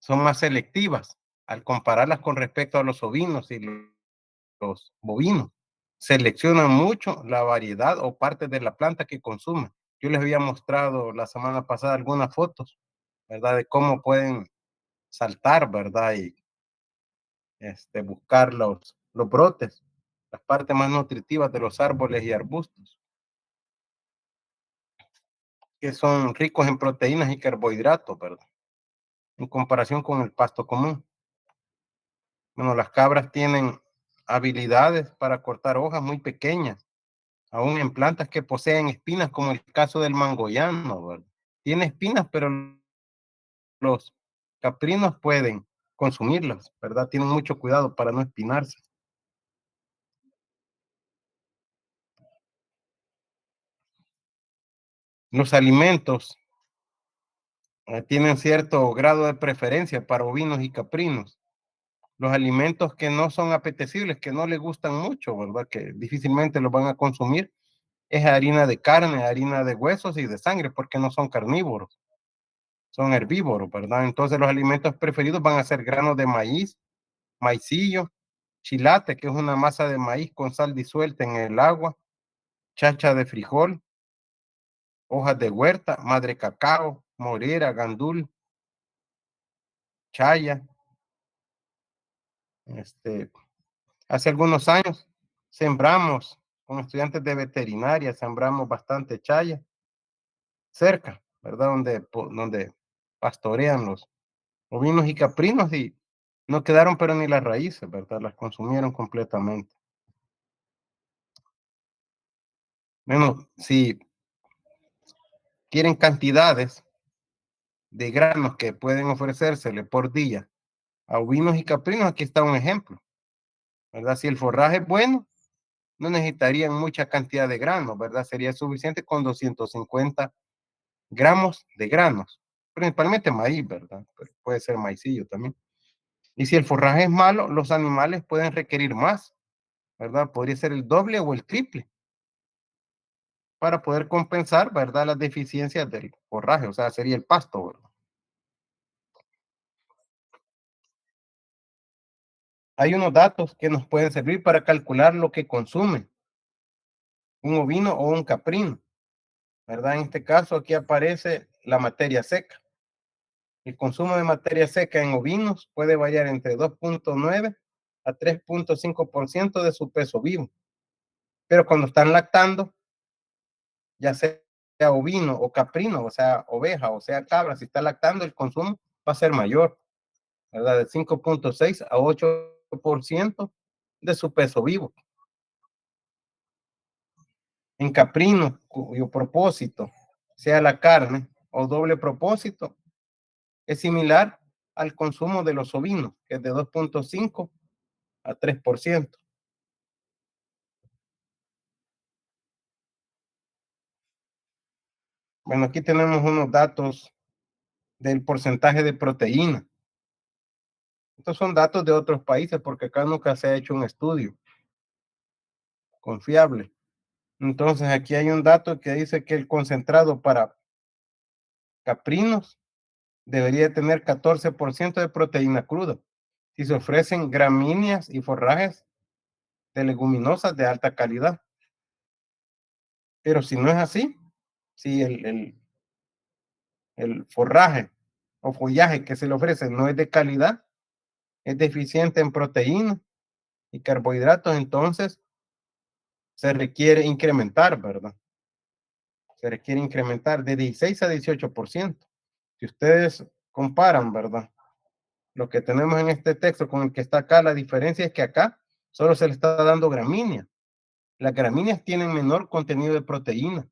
son más selectivas al compararlas con respecto a los ovinos y los bovinos. Seleccionan mucho la variedad o parte de la planta que consumen. Yo les había mostrado la semana pasada algunas fotos, ¿verdad? De cómo pueden saltar, ¿verdad? Y buscar los brotes, las partes más nutritivas de los árboles y arbustos, que son ricos en proteínas y carbohidratos, ¿verdad? En comparación con el pasto común. Bueno, las cabras tienen habilidades para cortar hojas muy pequeñas, aún en plantas que poseen espinas, como el caso del mangoyano, ¿verdad? Tiene espinas, pero los caprinos pueden consumirlas, ¿verdad? Tienen mucho cuidado para no espinarse. Los alimentos tienen cierto grado de preferencia para ovinos y caprinos. Los alimentos que no son apetecibles, que no les gustan mucho, ¿verdad? Que difícilmente los van a consumir, es harina de carne, harina de huesos y de sangre, porque no son carnívoros, son herbívoros, ¿verdad? Entonces los alimentos preferidos van a ser granos de maíz, maicillo, chilate, que es una masa de maíz con sal disuelta en el agua, chacha de frijol, hojas de huerta, madre cacao, morera, gandul, chaya. Este, Hace algunos años sembramos con estudiantes de veterinaria, sembramos bastante chaya cerca, ¿verdad? Donde pastorean los ovinos y caprinos y no quedaron pero ni las raíces, ¿verdad? Las consumieron completamente. Bueno, si quieren cantidades de granos que pueden ofrecérsele por día a ovinos y caprinos, aquí está un ejemplo, ¿verdad? Si el forraje es bueno, no necesitarían mucha cantidad de granos, ¿verdad? Sería suficiente con 250 gramos de granos, principalmente maíz, ¿verdad? Pero puede ser maicillo también. Y si el forraje es malo, los animales pueden requerir más, ¿verdad? Podría ser el doble o el triple para poder compensar, ¿verdad? Las deficiencias del forraje, o sea, sería el pasto, ¿verdad? Hay unos datos que nos pueden servir para calcular lo que consume un ovino o un caprino, ¿verdad? En este caso, aquí aparece la materia seca. El consumo de materia seca en ovinos puede variar entre 2,9 a 3,5% de su peso vivo. Pero cuando están lactando, ya sea ovino o caprino, o sea, oveja, o sea, cabra, si está lactando, el consumo va a ser mayor, ¿verdad? De 5,6 a 8% de su peso vivo. En caprino, cuyo propósito sea la carne o doble propósito, es similar al consumo de los ovinos, que es de 2,5 a 3%. Bueno, aquí tenemos unos datos del porcentaje de proteína. Estos son datos de otros países porque acá nunca se ha hecho un estudio confiable. Entonces aquí hay un dato que dice que el concentrado para caprinos debería tener 14% de proteína cruda si se ofrecen gramíneas y forrajes de leguminosas de alta calidad. Pero si no es así, si el forraje o follaje que se le ofrece no es de calidad, es deficiente en proteína y carbohidratos, entonces se requiere incrementar, ¿verdad? Se requiere incrementar de 16 a 18%. Si ustedes comparan, ¿verdad? Lo que tenemos en este texto con el que está acá, la diferencia es que acá solo se le está dando gramínea. Las gramíneas tienen menor contenido de proteína,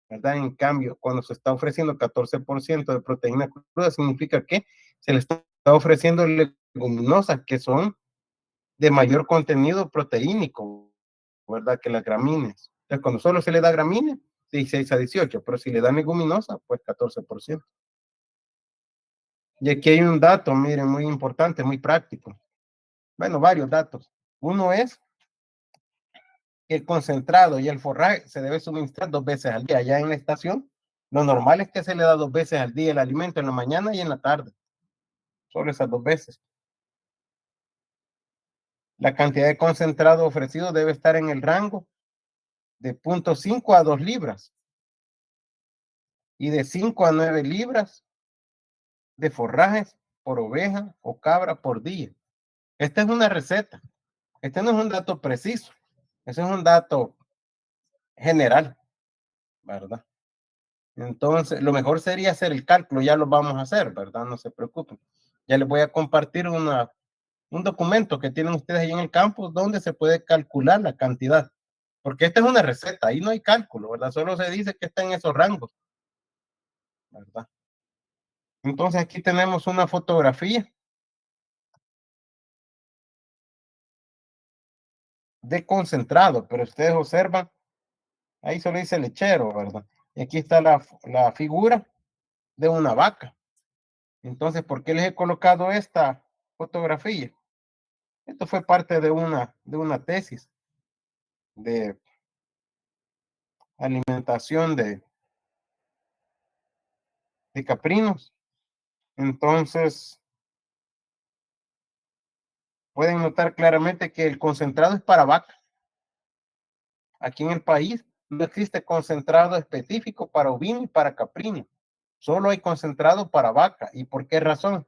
¿verdad? En cambio, cuando se está ofreciendo 14% de proteína cruda, significa que se le está ofreciendo leguminosas que son de mayor contenido proteínico, ¿verdad? Que las gramíneas. Entonces, cuando solo se le da gramínea, 16 a 18, pero si le dan leguminosa, pues 14%. Y aquí hay un dato, miren, muy importante, muy práctico. Bueno, varios datos. Uno es que el concentrado y el forraje se debe suministrar 2 veces al día. Allá en la estación, lo normal es que se le da 2 veces al día el alimento, en la mañana y en la tarde. solo esas dos veces. La cantidad de concentrado ofrecido debe estar en el rango de 0.5 a 2 libras y de 5 a 9 libras de forrajes por oveja o cabra por día. Esta es una receta. Este no es un dato preciso. Ese es un dato general, ¿verdad? Entonces, lo mejor sería hacer el cálculo. Ya lo vamos a hacer, ¿verdad? No se preocupen. Ya les voy a compartir un documento que tienen ustedes ahí en el campus donde se puede calcular la cantidad. Porque esta es una receta, ahí no hay cálculo, ¿verdad? Solo se dice que está en esos rangos, ¿verdad? Entonces aquí tenemos una fotografía de concentrado, pero ustedes observan, ahí solo dice lechero, ¿verdad? Y aquí está la figura de una vaca. Entonces, ¿por qué les he colocado esta fotografía? Esto fue parte de una tesis de alimentación de caprinos. Entonces, pueden notar claramente que el concentrado es para vaca. Aquí en el país no existe concentrado específico para ovino y para caprino. Solo hay concentrado para vaca. ¿Y por qué razón?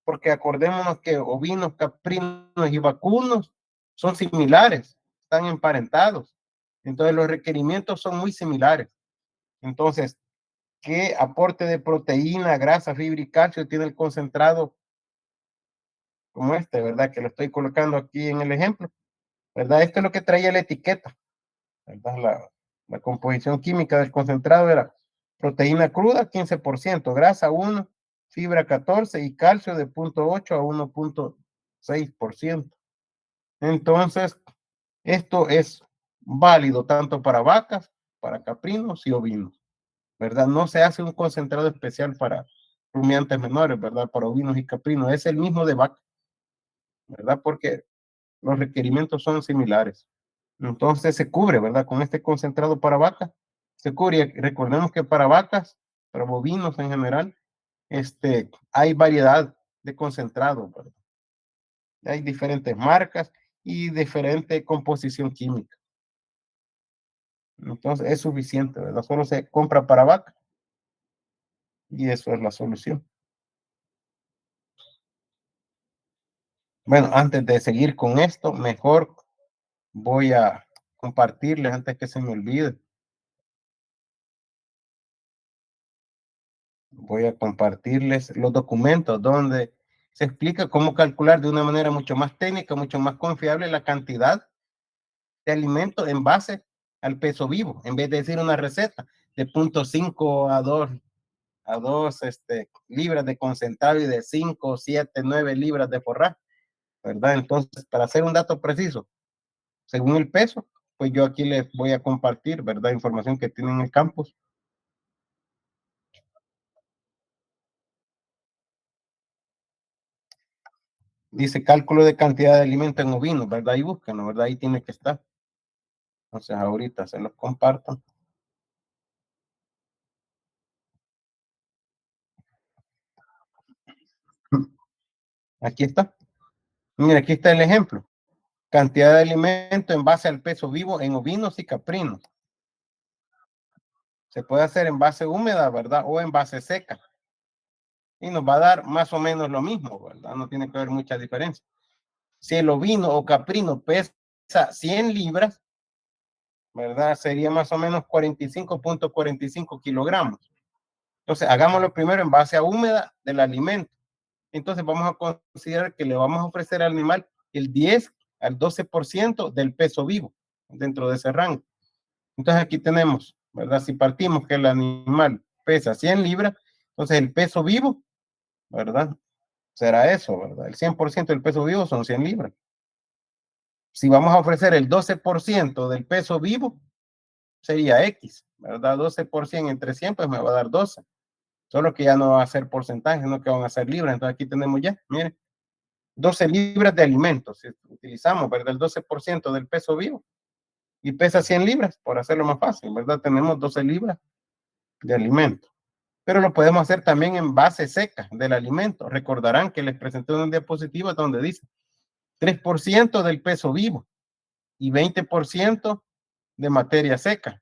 Porque acordémonos que ovinos, caprinos y vacunos son similares, están emparentados. Entonces los requerimientos son muy similares. Entonces, ¿qué aporte de proteína, grasa, fibra y calcio tiene el concentrado como este, verdad? Que lo estoy colocando aquí en el ejemplo, ¿verdad? Esto es lo que traía la etiqueta, ¿verdad? La composición química del concentrado era proteína cruda 15%, grasa 1, fibra 14 y calcio de 0.8 a 1.6%. Entonces, esto es válido tanto para vacas, para caprinos y ovinos, ¿verdad? No se hace un concentrado especial para rumiantes menores, ¿verdad? Para ovinos y caprinos. Es el mismo de vaca, ¿verdad? Porque los requerimientos son similares. Entonces se cubre, ¿verdad? Con este concentrado para vacas, se cubre. Recordemos que para vacas, para bovinos en general, hay variedad de concentrado, ¿verdad? Hay diferentes marcas y diferente composición química. Entonces es suficiente, ¿verdad? Solo se compra para vaca y eso es la solución. Bueno, antes de seguir con esto, mejor voy a compartirles antes que se me olvide. Voy a compartirles los documentos donde se explica cómo calcular de una manera mucho más técnica, mucho más confiable la cantidad de alimento en base al peso vivo, en vez de decir una receta de 0.5 a 2 libras de concentrado y de 5, 7, 9 libras de forraje, ¿verdad? Entonces, para hacer un dato preciso, según el peso, pues yo aquí les voy a compartir, ¿verdad? Información que tienen en el campus. Dice cálculo de cantidad de alimento en ovinos, ¿verdad? Y búsquenlo, ¿verdad? Ahí tiene que estar. Entonces ahorita se los comparto. Aquí está. Mira, aquí está el ejemplo. Cantidad de alimento en base al peso vivo en ovinos y caprinos. Se puede hacer en base húmeda, ¿verdad? O en base seca. Y nos va a dar más o menos lo mismo, ¿verdad? No tiene que haber mucha diferencia. Si el ovino o caprino pesa 100 libras, ¿verdad? Sería más o menos 45.45 kilogramos. Entonces, hagámoslo primero en base a húmeda del alimento. Entonces, vamos a considerar que le vamos a ofrecer al animal el 10 al 12% del peso vivo dentro de ese rango. Entonces, aquí tenemos, ¿verdad? Si partimos que el animal pesa 100 libras, entonces el peso vivo, ¿verdad? Será eso, ¿verdad? El 100% del peso vivo son 100 libras. Si vamos a ofrecer el 12% del peso vivo, sería X, ¿verdad? 12% entre 100, pues me va a dar 12. Solo que ya no va a ser porcentaje, sino que van a ser libras. Entonces aquí tenemos ya, miren, 12 libras de alimentos. Si utilizamos, ¿verdad? El 12% del peso vivo y pesa 100 libras, por hacerlo más fácil, ¿verdad? Tenemos 12 libras de alimento. pero lo podemos hacer también en base seca del alimento. Recordarán que les presenté una diapositiva donde dice 3% del peso vivo y 20% de materia seca.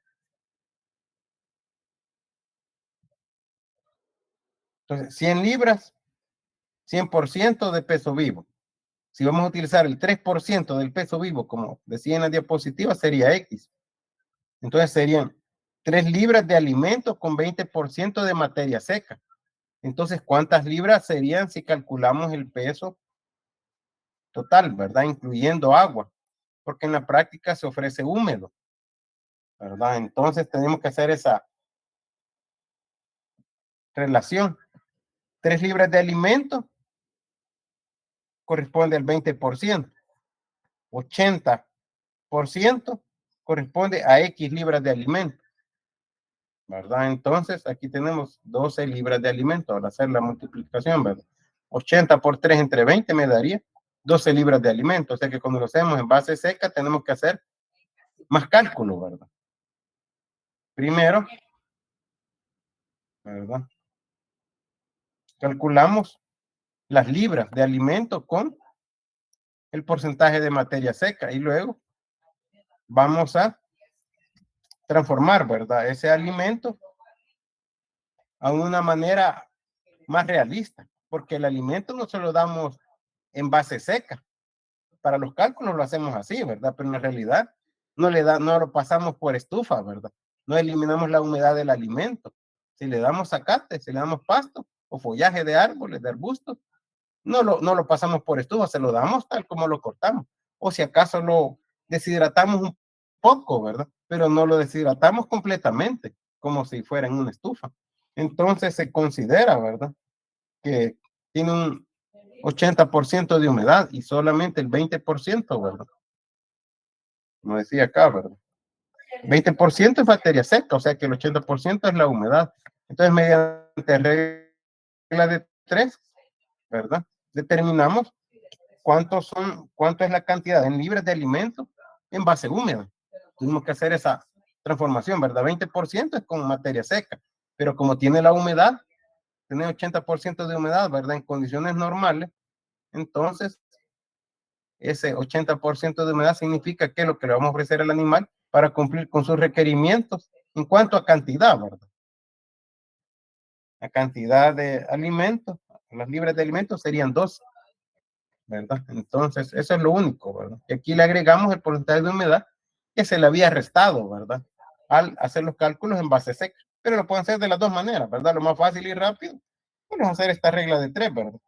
Entonces, 100 libras, 100% de peso vivo. Si vamos a utilizar el 3% del peso vivo, como decía en la diapositiva, sería X. Entonces serían 3 libras de alimento con 20% de materia seca. Entonces, ¿cuántas libras serían si calculamos el peso total, verdad? Incluyendo agua, porque en la práctica se ofrece húmedo, ¿verdad? Entonces tenemos que hacer esa relación. 3 libras de alimento corresponde al 20%. 80% corresponde a X libras de alimento, ¿verdad? Entonces aquí tenemos 12 libras de alimento al hacer la multiplicación, ¿verdad? 80 por 3 entre 20 me daría 12 libras de alimento. O sea que cuando lo hacemos en base seca tenemos que hacer más cálculo, ¿verdad? Primero, ¿verdad? Calculamos las libras de alimento con el porcentaje de materia seca y luego vamos a transformar, ¿verdad? Ese alimento a una manera más realista, porque el alimento no se lo damos en base seca. Para los cálculos lo hacemos así, ¿verdad? Pero en la realidad no lo pasamos por estufa, ¿verdad? No eliminamos la humedad del alimento. Si le damos zacate, si le damos pasto o follaje de árboles, de arbustos, no lo pasamos por estufa, se lo damos tal como lo cortamos. O si acaso lo deshidratamos un poco, ¿verdad? Pero no lo deshidratamos completamente, como si fuera en una estufa. Entonces se considera, ¿verdad? Que tiene un 80% de humedad y solamente el 20%, ¿verdad? Como decía acá, ¿verdad? 20% es materia seca, o sea que el 80% es la humedad. Entonces, mediante regla de 3, ¿verdad? Determinamos cuánto es la cantidad en libras de alimento en base húmeda. Tuvimos que hacer esa transformación, ¿verdad? 20% es con materia seca, pero como tiene la humedad, tiene 80% de humedad, ¿verdad? En condiciones normales, entonces ese 80% de humedad significa que lo que le vamos a ofrecer al animal para cumplir con sus requerimientos en cuanto a cantidad, ¿verdad? La cantidad de alimentos, las libras de alimentos serían 2, ¿verdad? Entonces, eso es lo único, ¿verdad? Y aquí le agregamos el porcentaje de humedad que se le había restado, ¿verdad? Al hacer los cálculos en base seca. Pero lo pueden hacer de las dos maneras, ¿verdad? Lo más fácil y rápido, vamos a hacer esta regla de 3, ¿verdad?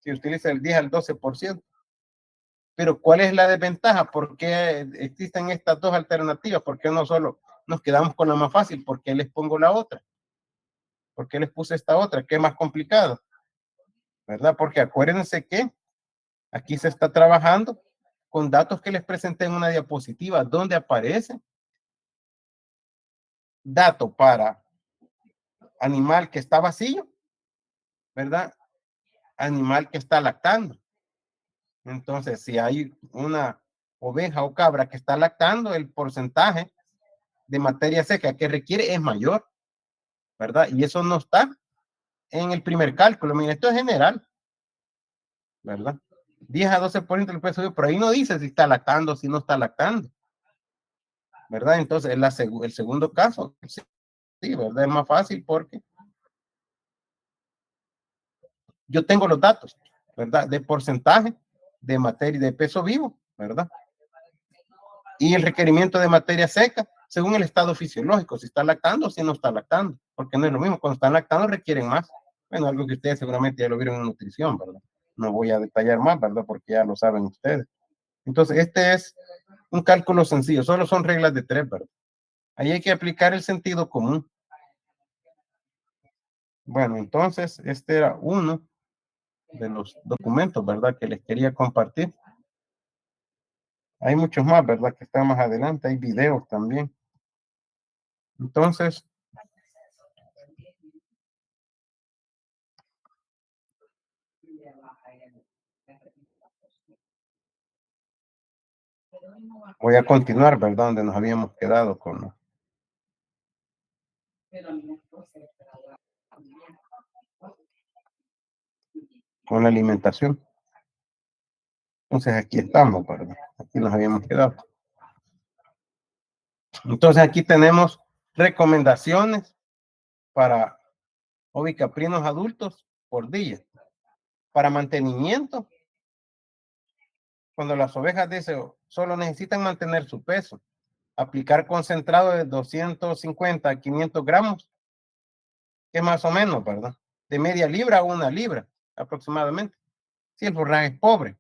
Si utiliza el 10 al 12%. Pero ¿cuál es la desventaja? ¿Por qué existen estas dos alternativas? ¿Por qué no solo nos quedamos con la más fácil? ¿Por qué les pongo la otra? ¿Por qué les puse esta otra? ¿Qué es más complicado? ¿Verdad? Porque acuérdense que aquí se está trabajando con datos que les presenté en una diapositiva donde aparece dato para animal que está vacío, ¿verdad? Animal que está lactando. Entonces, si hay una oveja o cabra que está lactando, el porcentaje de materia seca que requiere es mayor, ¿verdad? Y eso no está en el primer cálculo. Mira, esto es general, ¿verdad? 10 a 12% del peso, pero ahí no dice si está lactando, si no está lactando, ¿verdad? Entonces, el segundo caso, sí, ¿verdad? Es más fácil porque yo tengo los datos, ¿verdad? De porcentaje de materia, de peso vivo, ¿verdad? Y el requerimiento de materia seca según el estado fisiológico, si está lactando o si no está lactando, porque no es lo mismo, cuando están lactando requieren más. Bueno, algo que ustedes seguramente ya lo vieron en nutrición, ¿verdad? No voy a detallar más, ¿verdad? Porque ya lo saben ustedes. Entonces, este es un cálculo sencillo, solo son reglas de 3, ¿verdad? Ahí hay que aplicar el sentido común. Bueno, entonces, este era uno de los documentos, ¿verdad? Que les quería compartir. Hay muchos más, ¿verdad? Que están más adelante, hay videos también. Entonces, voy a continuar, ¿verdad? Donde nos habíamos quedado con... con la alimentación. Entonces aquí estamos, ¿verdad? Aquí nos habíamos quedado. Entonces aquí tenemos recomendaciones para ovicaprinos adultos por día. Para mantenimiento, cuando las ovejas de ese solo necesitan mantener su peso, aplicar concentrado de 250 a 500 gramos, que más o menos, ¿verdad? De media libra a 1 libra aproximadamente, si el forraje es pobre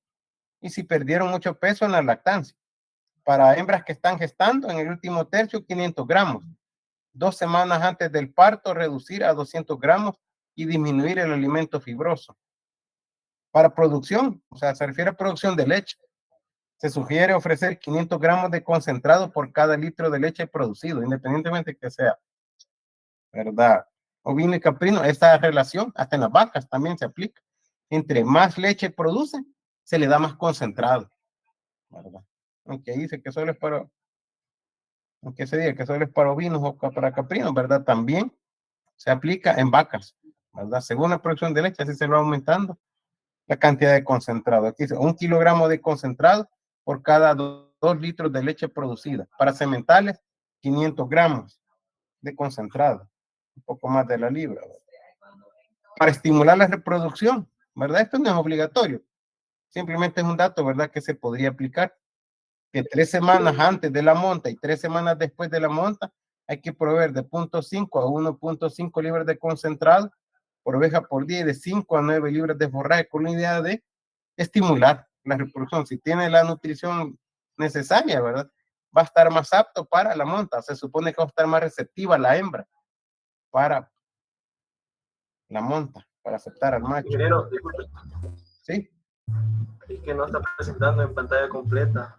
y si perdieron mucho peso en la lactancia. Para hembras que están gestando, en el último tercio, 500 gramos. 2 semanas antes del parto, reducir a 200 gramos y disminuir el alimento fibroso. Para producción, o sea, se refiere a producción de leche, se sugiere ofrecer 500 gramos de concentrado por cada litro de leche producido, independientemente que sea, ¿verdad? Ovino y caprino, esta relación, hasta en las vacas también se aplica. Entre más leche producen, se le da más concentrado, ¿verdad? Aunque dice que solo es para, aunque se diga que solo es para ovinos o para caprinos, ¿verdad? También se aplica en vacas, ¿verdad? Según la producción de leche, así se va aumentando la cantidad de concentrado. Aquí dice 1 kilogramo de concentrado por cada 2 litros de leche producida. Para sementales, 500 gramos de concentrado, un poco más de la libra, ¿verdad? Para estimular la reproducción, ¿verdad? Esto no es obligatorio, simplemente es un dato, ¿verdad? Que se podría aplicar, que 3 semanas antes de la monta y 3 semanas después de la monta, hay que proveer de 0.5 a 1.5 libras de concentrado por oveja por día y de 5 a 9 libras de forraje con la idea de estimular la reproducción. Si tiene la nutrición necesaria, ¿verdad? Va a estar más apto para la monta. Se supone que va a estar más receptiva la hembra para la monta, para aceptar al macho. Ingeniero, disculpe. Sí. Es que no está presentando en pantalla completa.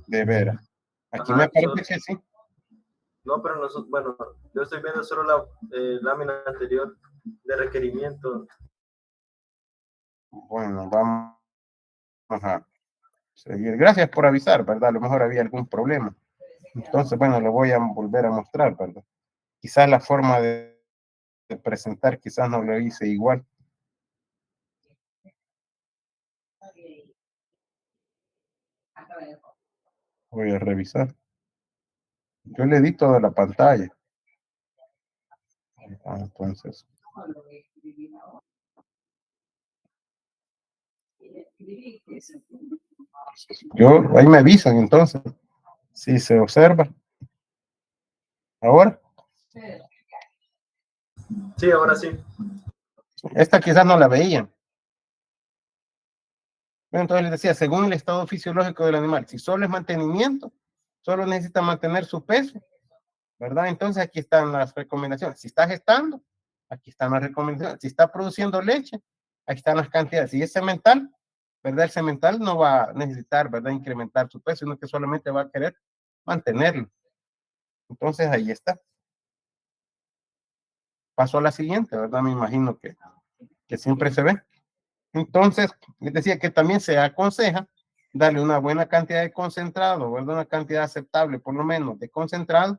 De veras. Aquí Ajá, me parece que sí. No, pero nosotros, bueno, yo estoy viendo solo la lámina anterior de requerimiento. Bueno, vamos a seguir. Gracias por avisar, ¿verdad? A lo mejor había algún problema. Entonces, bueno, lo voy a volver a mostrar, ¿verdad? Quizás la forma de presentar, quizás no lo hice igual. Voy a revisar. Yo le di toda la pantalla. Entonces. Ahí me avisan entonces. Si se observa. ¿Ahora? Sí, ahora sí. Esta quizás no la veían. Entonces les decía, según el estado fisiológico del animal, si solo es mantenimiento, solo necesita mantener su peso, ¿verdad? Entonces aquí están las recomendaciones. Si está gestando, aquí están las recomendaciones. Si está produciendo leche, aquí están las cantidades. Si es semental, ¿verdad? El semental no va a necesitar, ¿verdad? Incrementar su peso, sino que solamente va a querer mantenerlo. Entonces ahí está. Paso a la siguiente, ¿verdad? Me imagino que siempre se ve. Entonces, les decía que también se aconseja darle una buena cantidad de concentrado, ¿verdad? Una cantidad aceptable, por lo menos, de concentrado.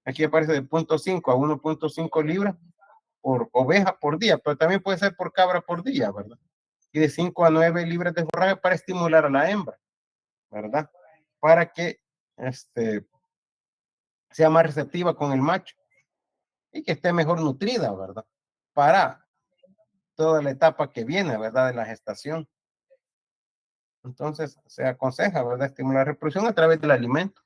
Aquí aparece de 0.5 a 1.5 libras por oveja por día, pero también puede ser por cabra por día, ¿verdad? Y de 5 a 9 libras de forraje para estimular a la hembra, ¿verdad? Para que sea más receptiva con el macho y que esté mejor nutrida, ¿verdad? Para toda la etapa que viene, ¿verdad? De la gestación. Entonces, se aconseja, ¿verdad? Estimular la reproducción a través del alimento,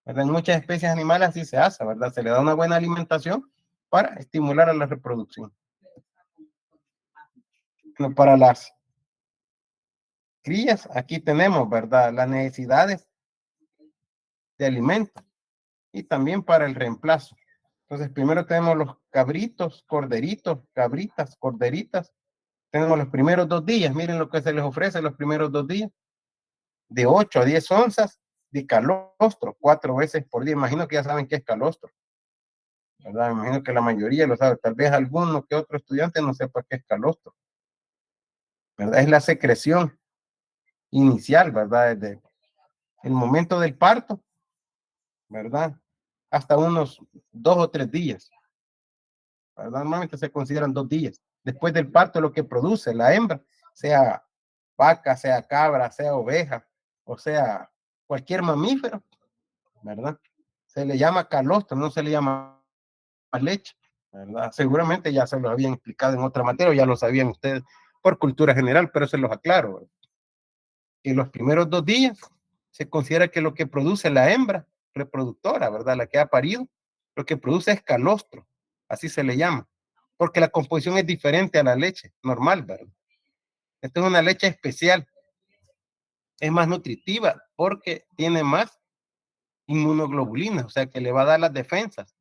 ¿verdad? En muchas especies animales así se hace, ¿verdad? Se le da una buena alimentación para estimular a la reproducción. Bueno, para las crías, aquí tenemos, ¿verdad? Las necesidades de alimento y también para el reemplazo. Entonces, primero tenemos los cabritos, corderitos, cabritas, corderitas. Tenemos los primeros 2 días, miren lo que se les ofrece los primeros 2 días, de 8 a 10 onzas de calostro, 4 veces por día. Imagino que ya saben qué es calostro, ¿verdad? Me imagino que la mayoría lo sabe, tal vez alguno que otro estudiante no sepa qué es calostro, ¿verdad? Es la secreción inicial, ¿verdad? Desde el momento del parto, ¿verdad? hasta unos 2 o 3 días. Normalmente se consideran 2 días. Después del parto, lo que produce la hembra, sea vaca, sea cabra, sea oveja, o sea cualquier mamífero, ¿verdad? Se le llama calostro, no se le llama leche, ¿verdad? Seguramente ya se lo habían explicado en otra materia, o ya lo sabían ustedes por cultura general, pero se los aclaro, ¿verdad? En los primeros 2 días se considera que lo que produce la hembra reproductora, ¿verdad? La que ha parido, lo que produce es calostro, así se le llama, porque la composición es diferente a la leche normal, ¿verdad? Esta es una leche especial, es más nutritiva porque tiene más inmunoglobulinas, o sea que le va a dar las defensas.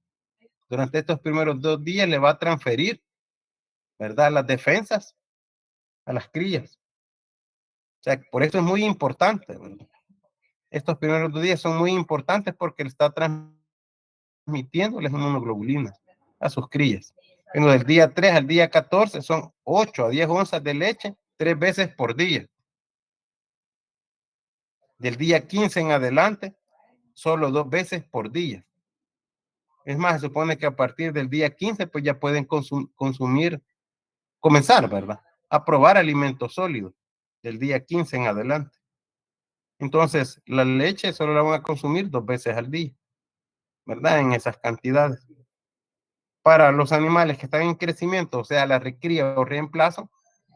Durante estos primeros 2 días le va a transferir, ¿verdad? Las defensas a las crías. O sea, por eso es muy importante, ¿verdad? Estos primeros 2 días son muy importantes porque le está transmitiendo las inmunoglobulinas a sus crías. Bueno, del día 3 al día 14 son 8 a 10 onzas de leche 3 veces por día. Del día 15 en adelante, solo 2 veces por día. Es más, se supone que a partir del día 15, pues ya pueden consumir, comenzar, ¿verdad? A probar alimentos sólidos del día 15 en adelante. Entonces, la leche solo la van a consumir 2 veces al día, ¿verdad? En esas cantidades. Para los animales que están en crecimiento, o sea, la recría o reemplazo,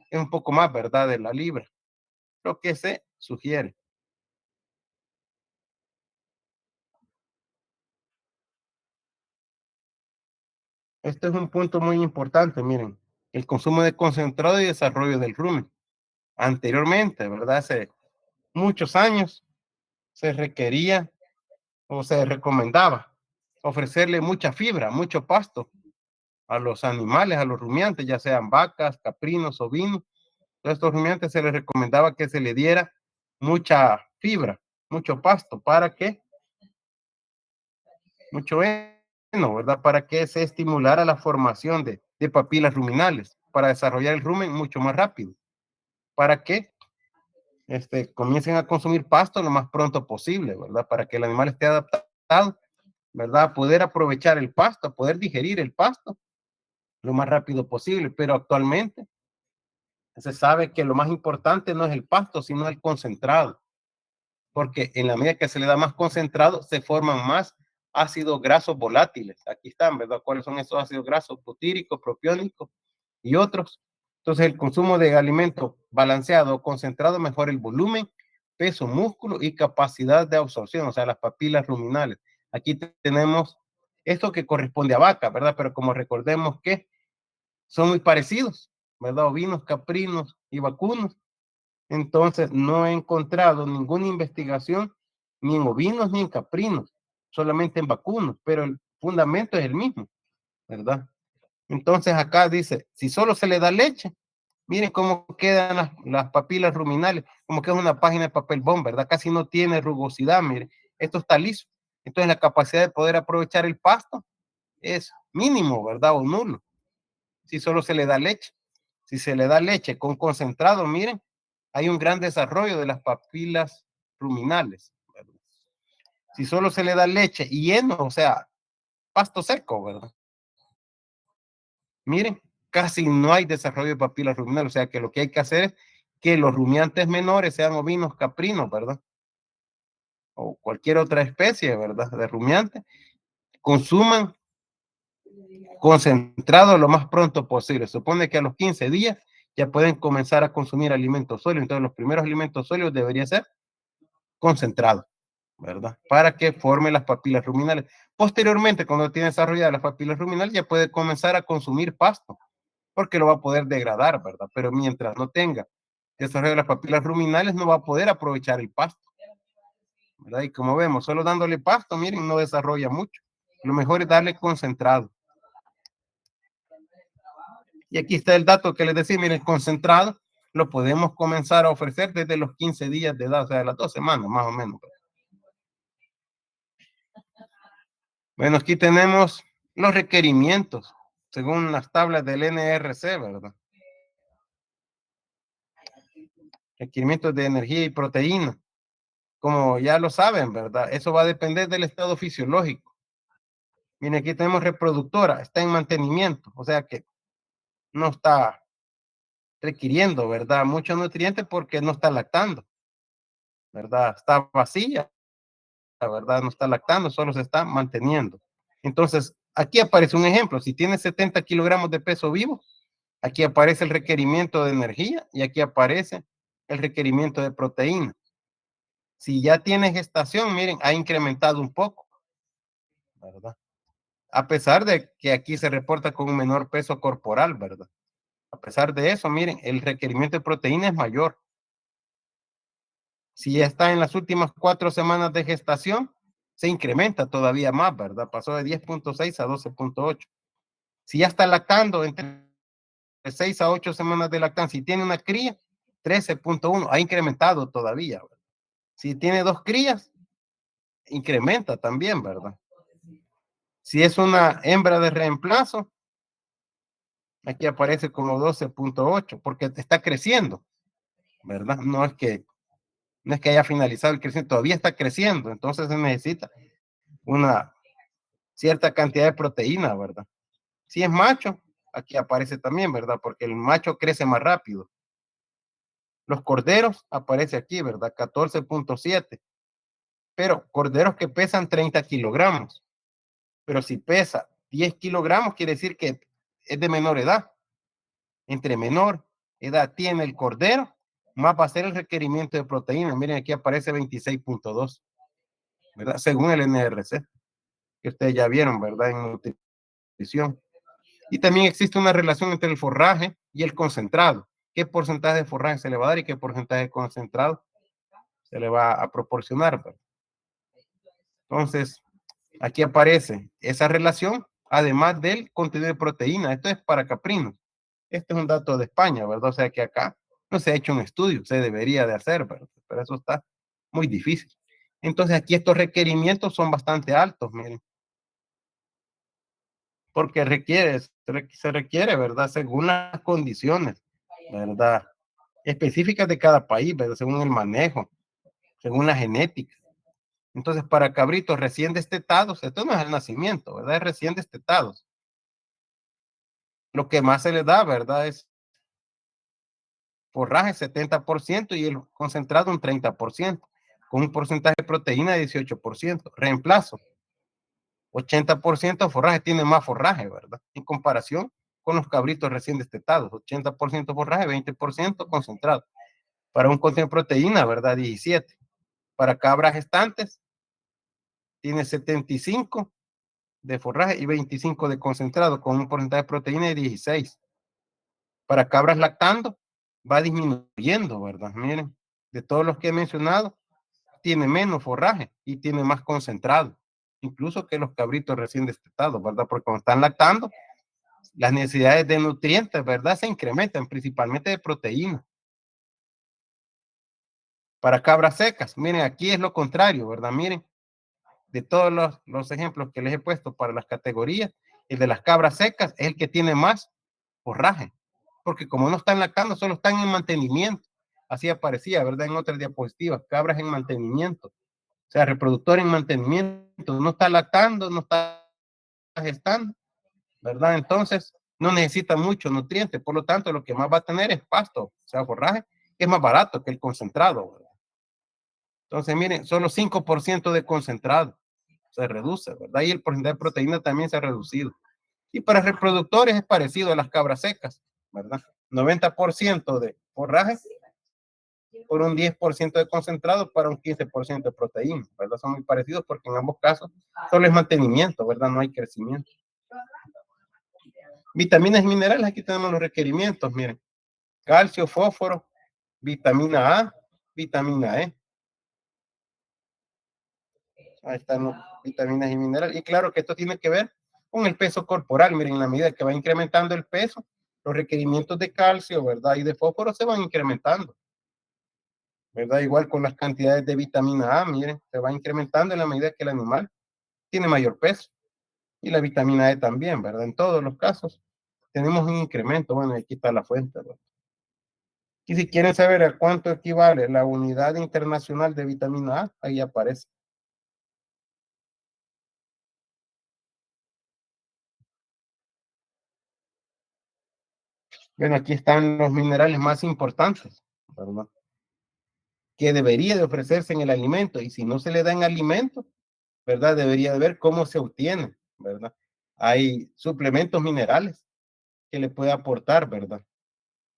es un poco más, ¿verdad? De la libra, lo que se sugiere. Este es un punto muy importante, miren, el consumo de concentrado y desarrollo del rumen. Anteriormente, ¿verdad? Hace muchos años se requería o se recomendaba ofrecerle mucha fibra, mucho pasto a los animales, a los rumiantes, ya sean vacas, caprinos, ovinos. A estos rumiantes se les recomendaba que se le diera mucha fibra, mucho pasto, para que, mucho heno, ¿verdad? Para que se estimulara la formación de papilas ruminales, para desarrollar el rumen mucho más rápido, para que comiencen a consumir pasto lo más pronto posible, ¿verdad? Para que el animal esté adaptado, ¿verdad? A poder aprovechar el pasto, a poder digerir el pasto lo más rápido posible. Pero actualmente se sabe que lo más importante no es el pasto, sino el concentrado, porque en la medida que se le da más concentrado, se forman más ácidos grasos volátiles. Aquí están, ¿verdad? ¿Cuáles son esos ácidos grasos? Butíricos, propiónicos y otros. Entonces, el consumo de alimento balanceado o concentrado mejora el volumen, peso, músculo y capacidad de absorción, o sea, las papilas ruminales. Aquí tenemos esto que corresponde a vaca, ¿verdad? Pero como recordemos que son muy parecidos, ¿verdad? Ovinos, caprinos y vacunos. Entonces, no he encontrado ninguna investigación ni en ovinos ni en caprinos, solamente en vacunos, pero el fundamento es el mismo, ¿verdad? Entonces, acá dice, si solo se le da leche, miren cómo quedan las papilas ruminales, como que es una página de papel bond, ¿verdad? Casi no tiene rugosidad, miren, esto está liso. Entonces, la capacidad de poder aprovechar el pasto es mínimo, ¿verdad? O nulo, si solo se le da leche. Si se le da leche con concentrado, miren, hay un gran desarrollo de las papilas ruminales, ¿verdad? Si solo se le da leche y heno, o sea, pasto seco, ¿verdad? Miren, casi no hay desarrollo de papilas ruminales, o sea que lo que hay que hacer es que los rumiantes menores sean ovinos, caprinos, ¿verdad? O cualquier otra especie, ¿verdad? De rumiante, consuman concentrado lo más pronto posible. Supone que a los 15 días ya pueden comenzar a consumir alimentos sólidos. Entonces, los primeros alimentos sólidos debería ser concentrado, ¿verdad? Para que forme las papilas ruminales. Posteriormente, cuando tiene desarrolladas las papilas ruminales, ya puede comenzar a consumir pasto, porque lo va a poder degradar, ¿verdad? Pero mientras no tenga desarrollo de las papilas ruminales, no va a poder aprovechar el pasto, ¿verdad? Y como vemos, solo dándole pasto, miren, no desarrolla mucho. Lo mejor es darle concentrado. Y aquí está el dato que les decía, miren, concentrado lo podemos comenzar a ofrecer desde los 15 días de edad, o sea, de las 2 semanas más o menos. Bueno, aquí tenemos los requerimientos según las tablas del NRC, ¿verdad? Requerimientos de energía y proteína. Como ya lo saben, ¿verdad? Eso va a depender del estado fisiológico. Miren, aquí tenemos reproductora, está en mantenimiento, o sea que no está requiriendo, ¿verdad? Muchos nutrientes porque no está lactando, ¿verdad? Está vacía, la verdad, no está lactando, solo se está manteniendo. Entonces, aquí aparece un ejemplo. Si tiene 70 kilogramos de peso vivo, aquí aparece el requerimiento de energía y aquí aparece el requerimiento de proteína. Si ya tiene gestación, miren, ha incrementado un poco, ¿verdad? A pesar de que aquí se reporta con un menor peso corporal, ¿verdad? A pesar de eso, miren, el requerimiento de proteína es mayor. Si ya está en las últimas 4 semanas de gestación, se incrementa todavía más, ¿verdad? Pasó de 10.6 a 12.8. Si ya está lactando entre 6 a 8 semanas de lactancia, si tiene una cría, 13.1, ha incrementado todavía, ¿verdad? Si tiene 2 crías, incrementa también, ¿verdad? Si es una hembra de reemplazo, aquí aparece como 12.8, porque está creciendo, ¿verdad? No es que haya finalizado el crecimiento, todavía está creciendo, entonces se necesita una cierta cantidad de proteína, ¿verdad? Si es macho, aquí aparece también, ¿verdad? Porque el macho crece más rápido. Los corderos aparece aquí, ¿verdad? 14.7. Pero corderos que pesan 30 kilogramos. Pero si pesa 10 kilogramos, quiere decir que es de menor edad. Entre menor edad tiene el cordero, más va a ser el requerimiento de proteína. Miren, aquí aparece 26.2, ¿verdad? Según el NRC, que ustedes ya vieron, ¿verdad? En nutrición. Y también existe una relación entre el forraje y el concentrado. ¿Qué porcentaje de forraje se le va a dar y qué porcentaje de concentrado se le va a proporcionar? ¿Verdad? Entonces, aquí aparece esa relación, además del contenido de proteína. Esto es para caprinos. Este es un dato de España, ¿verdad? O sea que acá no se ha hecho un estudio, se debería de hacer, ¿verdad? Pero eso está muy difícil. Entonces, aquí estos requerimientos son bastante altos, miren, porque se requiere, ¿verdad? Según las condiciones, ¿verdad? Específicas de cada país, ¿verdad? Según el manejo, según la genética. Entonces, para cabritos recién destetados, esto no es el nacimiento, ¿verdad? Es recién destetados. Lo que más se les da, ¿verdad? Es forraje 70% y el concentrado un 30%, con un porcentaje de proteína de 18%. Reemplazo, 80% forraje, tiene más forraje, ¿verdad? En comparación con los cabritos recién destetados, 80% forraje, 20% concentrado. Para un contenido de proteína, ¿verdad? 17. Para cabras gestantes, tiene 75 de forraje y 25 de concentrado, con un porcentaje de proteína de 16. Para cabras lactando, va disminuyendo, ¿verdad? Miren, de todos los que he mencionado, tiene menos forraje y tiene más concentrado, incluso que los cabritos recién destetados, ¿verdad? Porque cuando están lactando, las necesidades de nutrientes, ¿verdad? Se incrementan, principalmente de proteína. Para cabras secas, miren, aquí es lo contrario, ¿verdad? Miren, de todos los ejemplos que les he puesto para las categorías, el de las cabras secas es el que tiene más forraje, porque como no están lactando, solo están en mantenimiento. Así aparecía, ¿verdad? En otras diapositivas, cabras en mantenimiento, o sea, reproductor en mantenimiento, no está lactando, no está gestando, ¿verdad? Entonces, no necesita mucho nutriente, por lo tanto, lo que más va a tener es pasto, o sea, forraje, que es más barato que el concentrado, ¿verdad? Entonces, miren, solo 5% de concentrado se reduce, ¿verdad? Y el porcentaje de proteína también se ha reducido. Y para reproductores es parecido a las cabras secas, ¿verdad? 90% de forraje por un 10% de concentrado para un 15% de proteína, ¿verdad? Son muy parecidos porque en ambos casos solo es mantenimiento, ¿verdad? No hay crecimiento. Vitaminas y minerales, aquí tenemos los requerimientos, miren. Calcio, fósforo, vitamina A, vitamina E. Ahí están las vitaminas y minerales. Y claro que esto tiene que ver con el peso corporal. Miren, en la medida que va incrementando el peso, los requerimientos de calcio, ¿verdad? Y de fósforo se van incrementando, ¿verdad? Igual con las cantidades de vitamina A, miren, se va incrementando en la medida que el animal tiene mayor peso. Y la vitamina E también, ¿verdad? En todos los casos tenemos un incremento. Bueno, aquí está la fuente, ¿verdad? Y si quieren saber a cuánto equivale la unidad internacional de vitamina A, ahí aparece. Bueno, aquí están los minerales más importantes, ¿verdad? Que debería de ofrecerse en el alimento, y si no se le da en alimento, ¿verdad? Debería de ver cómo se obtiene, ¿verdad? Hay suplementos minerales que le puede aportar, ¿verdad?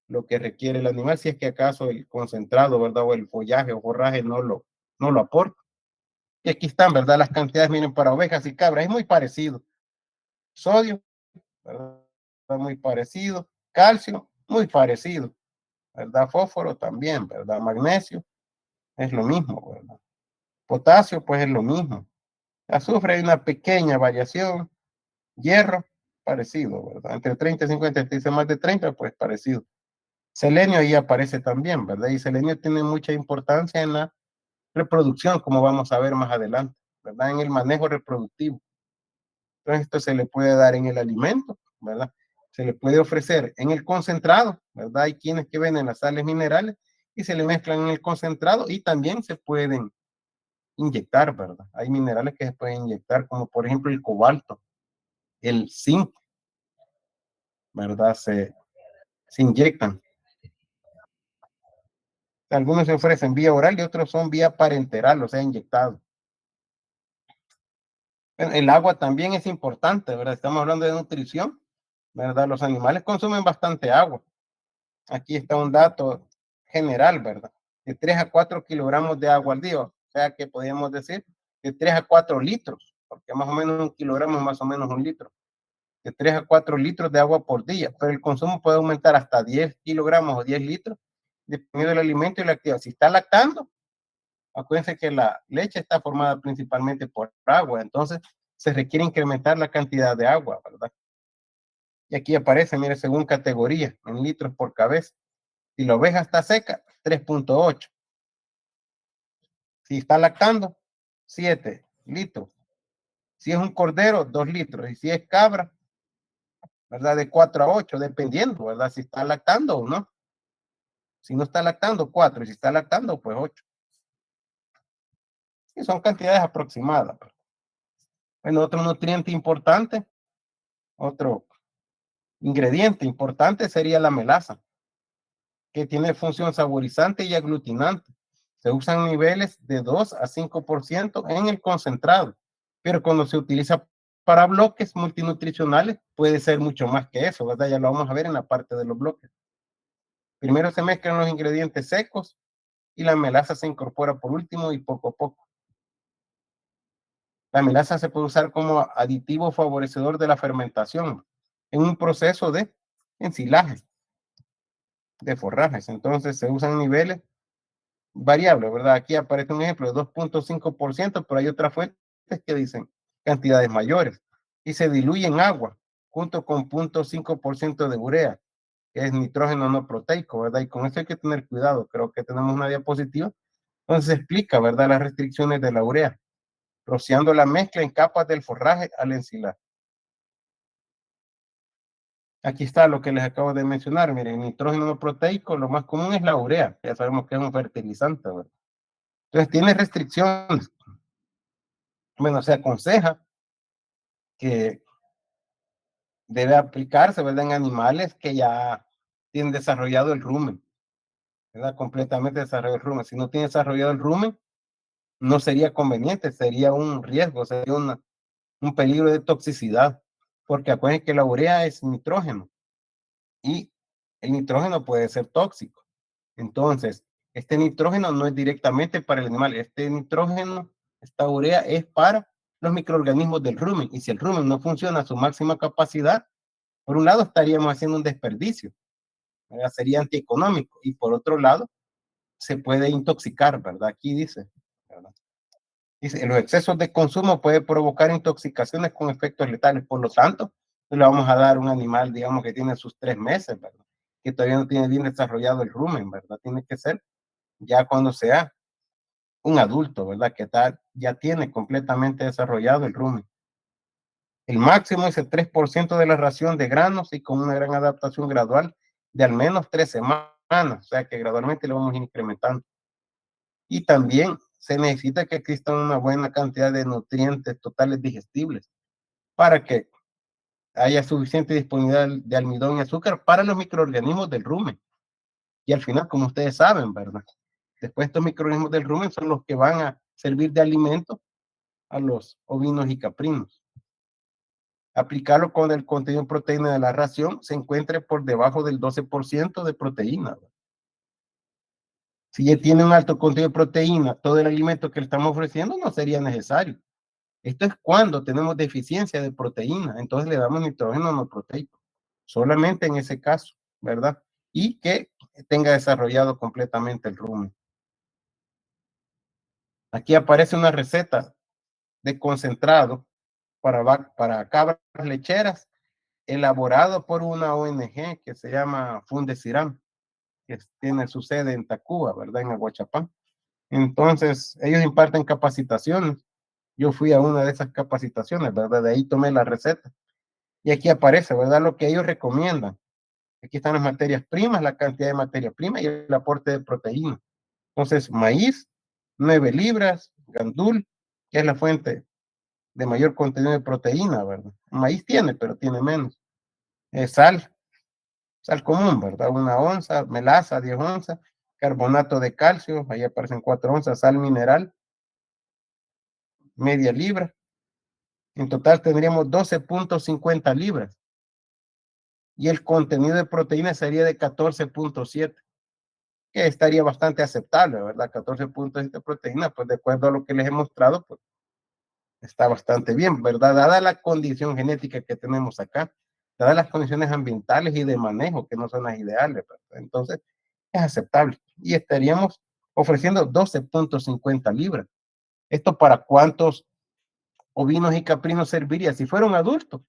Lo que requiere el animal, si es que acaso el concentrado, ¿verdad? O el follaje o forraje no lo aporta. Y aquí están, ¿verdad? Las cantidades, miren, para ovejas y cabras, es muy parecido. Sodio, ¿verdad? Muy parecido. Calcio, muy parecido, ¿verdad? Fósforo también, ¿verdad? Magnesio, es lo mismo, ¿verdad? Potasio, pues es lo mismo. Azufre hay una pequeña variación. Hierro, parecido, ¿verdad? Entre 30 y 50, dice más de 30, pues parecido. Selenio ahí aparece también, ¿verdad? Y selenio tiene mucha importancia en la reproducción, como vamos a ver más adelante, ¿verdad? En el manejo reproductivo. Entonces, esto se le puede dar en el alimento, ¿verdad? Se le puede ofrecer en el concentrado, ¿verdad? Hay quienes que venden las sales minerales y se le mezclan en el concentrado y también se pueden inyectar, ¿verdad? Hay minerales que se pueden inyectar, como por ejemplo el cobalto, el zinc, ¿verdad? Se inyectan. Algunos se ofrecen vía oral y otros son vía parenteral, o sea, inyectado. El agua también es importante, ¿verdad? Estamos hablando de nutrición, ¿verdad? Los animales consumen bastante agua. Aquí está un dato general, ¿verdad? De 3 a 4 kilogramos de agua al día, o sea que podríamos decir de 3 a 4 litros, porque más o menos un kilogramo es más o menos un litro, de 3 a 4 litros de agua por día, pero el consumo puede aumentar hasta 10 kilogramos o 10 litros, dependiendo del alimento y la actividad. Si está lactando, acuérdense que la leche está formada principalmente por agua, entonces se requiere incrementar la cantidad de agua, ¿verdad? Y aquí aparece, mire, según categoría, en litros por cabeza. Si la oveja está seca, 3.8. Si está lactando, 7 litros. Si es un cordero, 2 litros. Y si es cabra, ¿verdad? De 4 a 8, dependiendo, ¿verdad? Si está lactando o no. Si no está lactando, 4. Y si está lactando, pues 8. Y son cantidades aproximadas. Bueno, otro nutriente importante, otro ingrediente importante sería la melaza, que tiene función saborizante y aglutinante. Se usan niveles de 2 a 5% en el concentrado, pero cuando se utiliza para bloques multinutricionales puede ser mucho más que eso, ¿verdad? Ya lo vamos a ver en la parte de los bloques. Primero se mezclan los ingredientes secos y la melaza se incorpora por último y poco a poco. La melaza se puede usar como aditivo favorecedor de la fermentación en un proceso de ensilaje de forrajes. Entonces se usan niveles variables, ¿verdad? Aquí aparece un ejemplo de 2.5%, pero hay otras fuentes que dicen cantidades mayores y se diluye en agua junto con 0.5% de urea, que es nitrógeno no proteico, ¿verdad? Y con eso hay que tener cuidado. Creo que tenemos una diapositiva donde se explica, ¿verdad? Las restricciones de la urea, rociando la mezcla en capas del forraje al ensilar. Aquí está lo que les acabo de mencionar. Miren, nitrógeno no proteico, lo más común es la urea. Ya sabemos que es un fertilizante, ¿verdad? Entonces tiene restricciones. Bueno, se aconseja que debe aplicarse, ¿verdad? En animales que ya tienen desarrollado el rumen, ¿verdad? Completamente desarrollado el rumen. Si no tiene desarrollado el rumen, no sería conveniente, sería un riesgo, sería un peligro de toxicidad, porque acuérdense que la urea es nitrógeno y el nitrógeno puede ser tóxico. Entonces, este nitrógeno no es directamente para el animal, este nitrógeno, esta urea es para los microorganismos del rumen, y si el rumen no funciona a su máxima capacidad, por un lado estaríamos haciendo un desperdicio, ¿verdad? Sería antieconómico, y por otro lado se puede intoxicar, ¿verdad? Aquí dice, ¿verdad? Dice, los excesos de consumo pueden provocar intoxicaciones con efectos letales, por lo tanto, no le vamos a dar un animal, digamos, que tiene sus 3 meses, ¿verdad? Que todavía no tiene bien desarrollado el rumen, ¿verdad? Tiene que ser ya cuando sea un adulto, ¿verdad? Que tal, ya tiene completamente desarrollado el rumen. El máximo es el 3% de la ración de granos y con una gran adaptación gradual de al menos 3 semanas, o sea que gradualmente lo vamos incrementando. Y también se necesita que exista una buena cantidad de nutrientes totales digestibles para que haya suficiente disponibilidad de almidón y azúcar para los microorganismos del rumen. Y al final, como ustedes saben, ¿verdad? Después estos microorganismos del rumen son los que van a servir de alimento a los ovinos y caprinos. Aplicarlo con el contenido de proteína de la ración se encuentre por debajo del 12% de proteína. Si ya tiene un alto contenido de proteína, todo el alimento que le estamos ofreciendo no sería necesario. Esto es cuando tenemos deficiencia de proteína, entonces le damos nitrógeno no proteico, solamente en ese caso, ¿verdad? Y que tenga desarrollado completamente el rumen. Aquí aparece una receta de concentrado para cabras lecheras, elaborado por una ONG que se llama Fundesiram, que tiene su sede en Tacuba, ¿verdad? En Aguachapán. Entonces, ellos imparten capacitaciones. Yo fui a una de esas capacitaciones, ¿verdad? De ahí tomé la receta. Y aquí aparece, ¿verdad? Lo que ellos recomiendan. Aquí están las materias primas, la cantidad de materia prima y el aporte de proteína. Entonces, maíz, 9 libras, gandul, que es la fuente de mayor contenido de proteína, ¿verdad? Maíz tiene, pero tiene menos. Sal común, ¿verdad? 1 onza, melaza, 10 onzas, carbonato de calcio, ahí aparecen 4 onzas, sal mineral, media libra. En total tendríamos 12.50 libras. Y el contenido de proteína sería de 14.7, que estaría bastante aceptable, ¿verdad? 14.7 de proteína, pues de acuerdo a lo que les he mostrado, pues está bastante bien, ¿verdad? Dada la condición genética que tenemos acá, dadas las condiciones ambientales y de manejo que no son las ideales, ¿verdad? Entonces es aceptable y estaríamos ofreciendo 12.50 libras. ¿Esto para cuántos ovinos y caprinos serviría? Si fuera un adulto,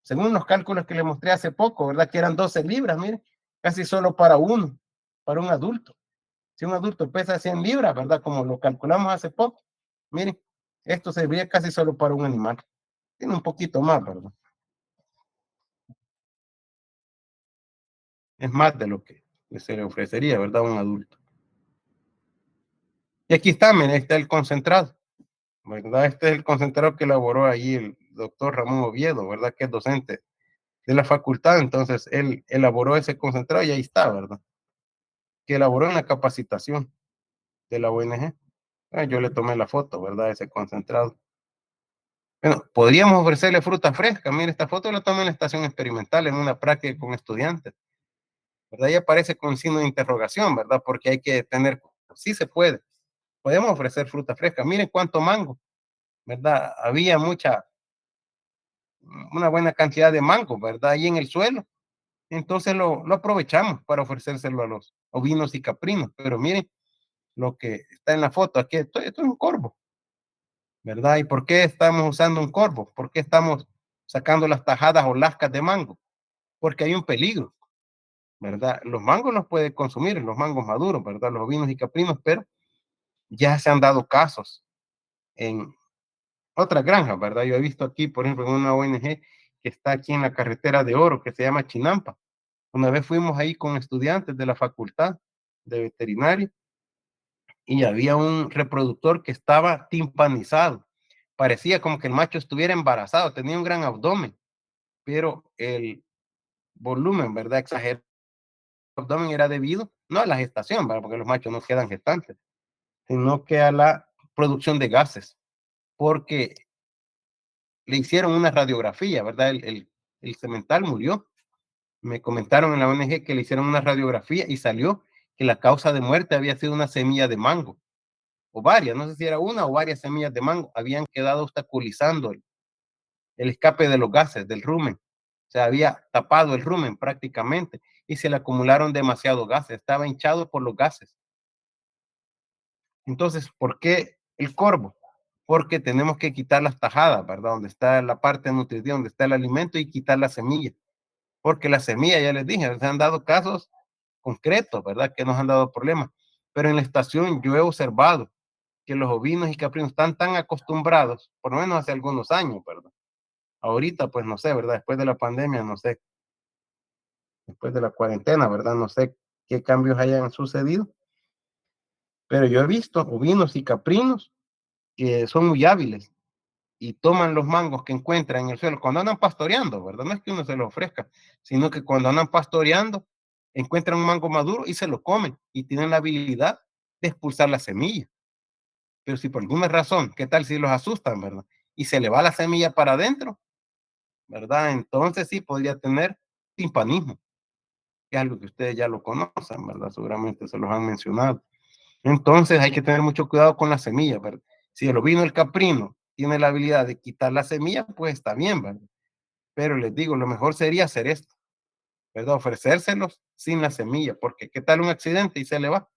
según los cálculos que le mostré hace poco, ¿verdad? Que eran 12 libras, miren, casi solo para uno, para un adulto. Si un adulto pesa 100 libras, ¿verdad? Como lo calculamos hace poco, miren, esto serviría casi solo para un animal. Tiene un poquito más, ¿verdad? Es más de lo que se le ofrecería, ¿verdad? A un adulto. Y aquí está, miren, está el concentrado, ¿verdad? Este es el concentrado que elaboró ahí el doctor Ramón Oviedo, ¿verdad? Que es docente de la facultad, entonces él elaboró ese concentrado y ahí está, ¿verdad? Que elaboró en la capacitación de la ONG. Yo le tomé la foto, ¿verdad? Ese concentrado. Bueno, podríamos ofrecerle fruta fresca. Mire, esta foto la tomé en la estación experimental, en una práctica con estudiantes, ¿verdad? Y aparece con signo de interrogación, ¿verdad? Porque hay que tener, sí se puede. Podemos ofrecer fruta fresca. Miren cuánto mango, ¿verdad? Había una buena cantidad de mango, ¿verdad? Ahí en el suelo. Entonces lo aprovechamos para ofrecérselo a los ovinos y caprinos. Pero miren lo que está en la foto. Aquí esto es un corvo, ¿verdad? ¿Y por qué estamos usando un corvo? ¿Por qué estamos sacando las tajadas o lascas de mango? Porque hay un peligro, ¿verdad? Los mangos los puede consumir, los mangos maduros, ¿verdad? Los ovinos y caprinos, pero ya se han dado casos en otras granjas, ¿verdad? Yo he visto aquí, por ejemplo, en una ONG que está aquí en la carretera de Oro, que se llama Chinampa. Una vez fuimos ahí con estudiantes de la facultad de veterinaria y había un reproductor que estaba timpanizado. Parecía como que el macho estuviera embarazado, tenía un gran abdomen, pero el volumen, ¿verdad? Exagerado. El abdomen era debido, no a la gestación, ¿verdad? Porque los machos no quedan gestantes, sino que a la producción de gases, porque le hicieron una radiografía, ¿verdad? El semental murió. Me comentaron en la ONG que le hicieron una radiografía y salió que la causa de muerte había sido una semilla de mango, o varias, no sé si era una o varias semillas de mango, habían quedado obstaculizando el escape de los gases, del rumen. Se había tapado el rumen prácticamente y se le acumularon demasiados gases, estaba hinchado por los gases. Entonces, ¿por qué el corvo? Porque tenemos que quitar las tajadas, ¿verdad? Donde está la parte nutritiva, donde está el alimento y quitar la semilla. Porque la semilla, ya les dije, se han dado casos concretos, ¿verdad? Que nos han dado problemas. Pero en la estación yo he observado que los ovinos y caprinos están tan acostumbrados, por lo menos hace algunos años, ¿verdad? Ahorita, pues no sé, ¿verdad? Después de la pandemia, no sé, después de la cuarentena, ¿verdad? No sé qué cambios hayan sucedido, pero yo he visto ovinos y caprinos que son muy hábiles y toman los mangos que encuentran en el suelo cuando andan pastoreando, ¿verdad? No es que uno se los ofrezca, sino que cuando andan pastoreando encuentran un mango maduro y se lo comen y tienen la habilidad de expulsar la semilla. Pero si por alguna razón, ¿qué tal si los asustan, verdad? Y se le va la semilla para adentro, ¿verdad? Entonces sí podría tener timpanismo, que es algo que ustedes ya lo conocen, ¿verdad? Seguramente se los han mencionado. Entonces hay que tener mucho cuidado con la semilla, ¿verdad? Si el ovino, el caprino, tiene la habilidad de quitar la semilla, pues está bien, ¿verdad? Pero les digo, lo mejor sería hacer esto, ¿verdad? Ofrecérselos sin la semilla, porque ¿qué tal un accidente y se le va?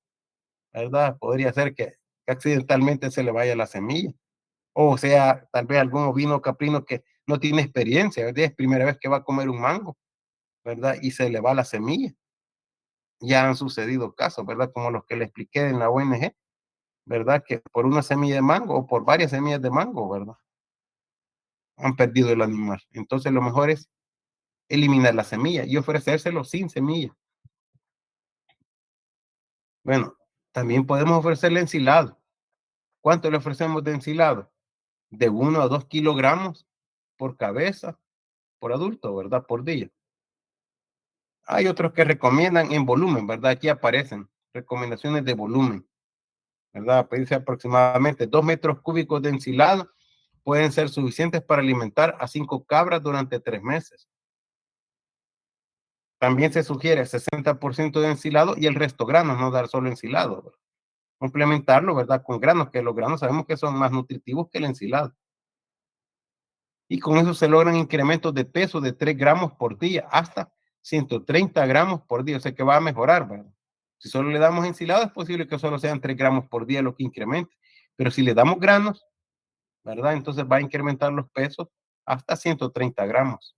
¿Verdad? Podría ser que accidentalmente se le vaya la semilla. O sea, tal vez algún ovino caprino que no tiene experiencia, ¿verdad? Es primera vez que va a comer un mango, ¿verdad? Y se le va la semilla. Ya han sucedido casos, ¿verdad? Como los que le expliqué en la ONG, ¿verdad? Que por una semilla de mango o por varias semillas de mango, ¿verdad? Han perdido el animal. Entonces lo mejor es eliminar la semilla y ofrecérselo sin semilla. Bueno, también podemos ofrecerle ensilado. ¿Cuánto le ofrecemos de ensilado? De 1 a 2 kilogramos por cabeza, por adulto, ¿verdad? Por día. Hay otros que recomiendan en volumen, ¿verdad? Aquí aparecen recomendaciones de volumen, ¿verdad? Dice aproximadamente 2 metros cúbicos de ensilado pueden ser suficientes para alimentar a 5 cabras durante 3 meses. También se sugiere 60% de ensilado y el resto granos, no dar solo ensilado, ¿verdad? Complementarlo, ¿verdad? Con granos, que los granos sabemos que son más nutritivos que el ensilado. Y con eso se logran incrementos de peso de 3 gramos por día hasta 130 gramos por día, o sea que va a mejorar, ¿verdad? Si solo le damos ensilado, es posible que solo sean 3 gramos por día lo que incremente, pero si le damos granos, ¿verdad? Entonces va a incrementar los pesos hasta 130 gramos.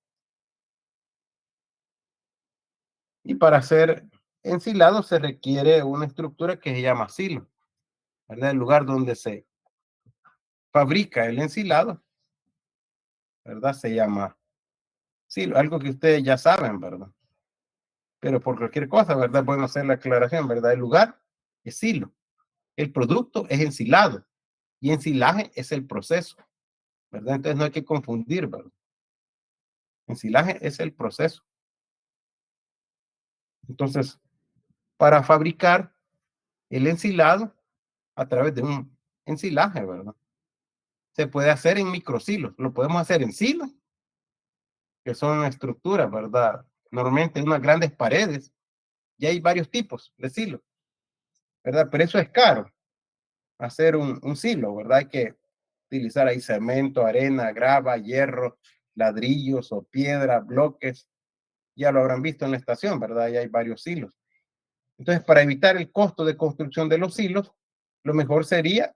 Y para hacer ensilado se requiere una estructura que se llama silo, ¿verdad? El lugar donde se fabrica el ensilado, ¿verdad? Se llama silo, algo que ustedes ya saben, ¿verdad? Pero por cualquier cosa, ¿verdad? Bueno hacer la aclaración, ¿verdad? El lugar es silo, el producto es ensilado y ensilaje es el proceso, ¿verdad? Entonces no hay que confundir, ¿verdad? Ensilaje es el proceso. Entonces, para fabricar el ensilado a través de un ensilaje, ¿verdad? Se puede hacer en microsilos, lo podemos hacer en silos, que son estructuras, ¿verdad? Normalmente en unas grandes paredes, y hay varios tipos de silos, ¿verdad? Pero eso es caro, hacer un silo, ¿verdad? Hay que utilizar ahí cemento, arena, grava, hierro, ladrillos o piedra, bloques. Ya lo habrán visto en la estación, ¿verdad? Ya hay varios silos. Entonces, para evitar el costo de construcción de los silos, lo mejor sería,